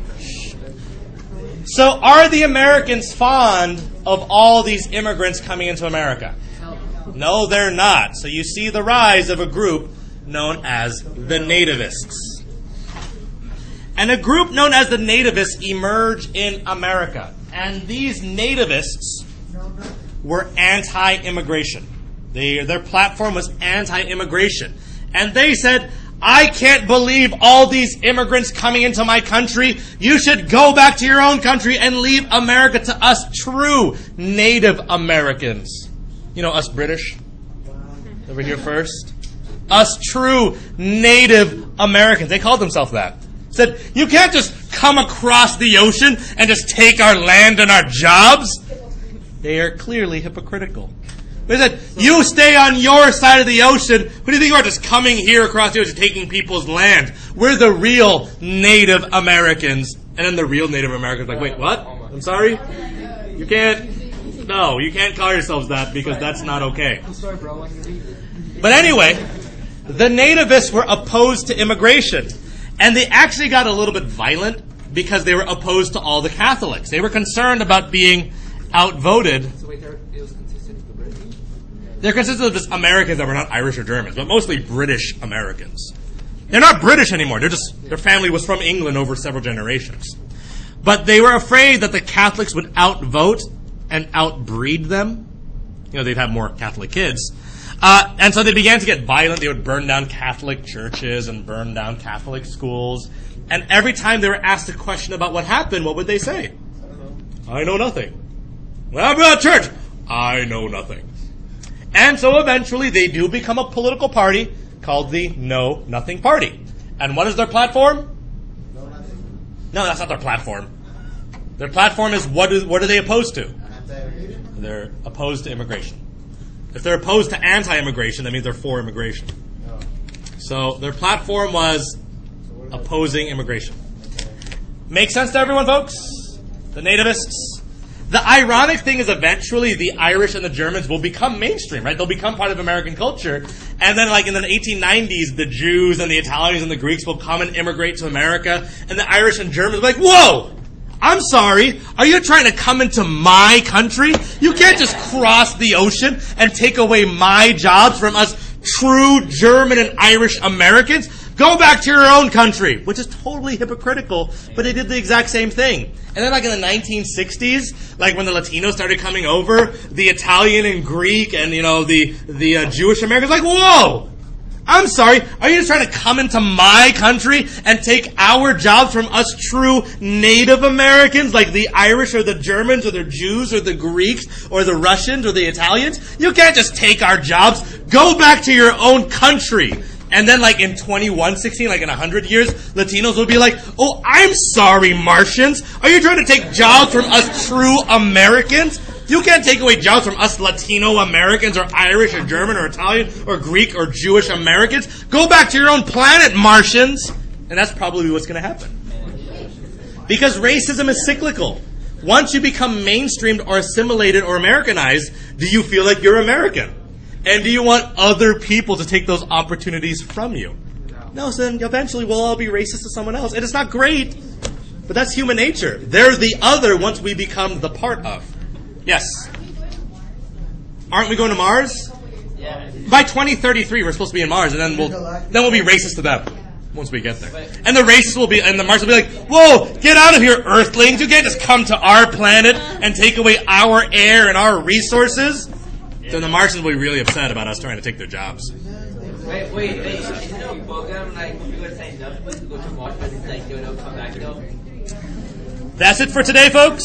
So are the Americans fond of all these immigrants coming into America? No, they're not. So you see the rise of a group known as the nativists. And a group known as the nativists emerged in America. And these nativists were anti-immigration. Their platform was anti-immigration. And they said, I can't believe all these immigrants coming into my country. You should go back to your own country and leave America to us true Native Americans. You know, us British? Over here first. Us true Native Americans. They called themselves that. Said, you can't just come across the ocean and just take our land and our jobs. They are clearly hypocritical. They said, you stay on your side of the ocean. Who do you think you are, just coming here across the ocean, taking people's land? We're the real Native Americans. And then the real Native Americans are like, wait, what? I'm sorry? You can't call yourselves that because that's not okay. But anyway, the nativists were opposed to immigration. And they actually got a little bit violent because they were opposed to all the Catholics. They were concerned about being outvoted. So wait, it was consistent of the British? They're consistent of just Americans that were not Irish or Germans, but mostly British Americans. They're not British anymore. Their family was from England over several generations. But they were afraid that the Catholics would outvote and outbreed them. You know, they'd have more Catholic kids. And so they began to get violent. They would burn down Catholic churches and burn down Catholic schools. And every time they were asked a question about what happened, what would they say? I know nothing. Well, about church? I know nothing. And so eventually they do become a political party called the Know Nothing Party. And what is their platform? No, that's not their platform. Their platform is what are they opposed to? They're opposed to immigration. If they're opposed to anti-immigration, that means they're for immigration. So their platform was opposing immigration. Make sense to everyone, folks? The nativists? The ironic thing is eventually the Irish and the Germans will become mainstream, right? They'll become part of American culture. And then like in the 1890s, the Jews and the Italians and the Greeks will come and immigrate to America. And the Irish and Germans will be like, whoa! I'm sorry, are you trying to come into my country? You can't just cross the ocean and take away my jobs from us true German and Irish Americans. Go back to your own country, which is totally hypocritical, but they did the exact same thing. And then like in the 1960s, like when the Latinos started coming over, the Italian and Greek and, the Jewish Americans like, whoa! I'm sorry, are you just trying to come into my country and take our jobs from us true Native Americans like the Irish or the Germans or the Jews or the Greeks or the Russians or the Italians? You can't just take our jobs. Go back to your own country. And then like in 2116, like in 100 years, Latinos will be like, oh, I'm sorry, Martians. Are you trying to take jobs from us true Americans? You can't take away jobs from us Latino Americans or Irish or German or Italian or Greek or Jewish Americans. Go back to your own planet, Martians. And that's probably what's going to happen. Because racism is cyclical. Once you become mainstreamed or assimilated or Americanized, do you feel like you're American? And do you want other people to take those opportunities from you? No, so then eventually we'll all be racist to someone else. And it's not great, but that's human nature. They're the other once we become the part of. Yes? Aren't we going to Mars? Yeah. By 2033, we're supposed to be in Mars, and then we'll be racist to them once we get there. And the racists will be, and the Mars will be like, whoa, get out of here, Earthlings. You can't just come to our planet and take away our air and our resources. Then the Martians will be really upset about us trying to take their jobs. Wait. Isn't there a program like you were saying nothing to go to Mars and it's like they'll come back though? That's it for today, folks.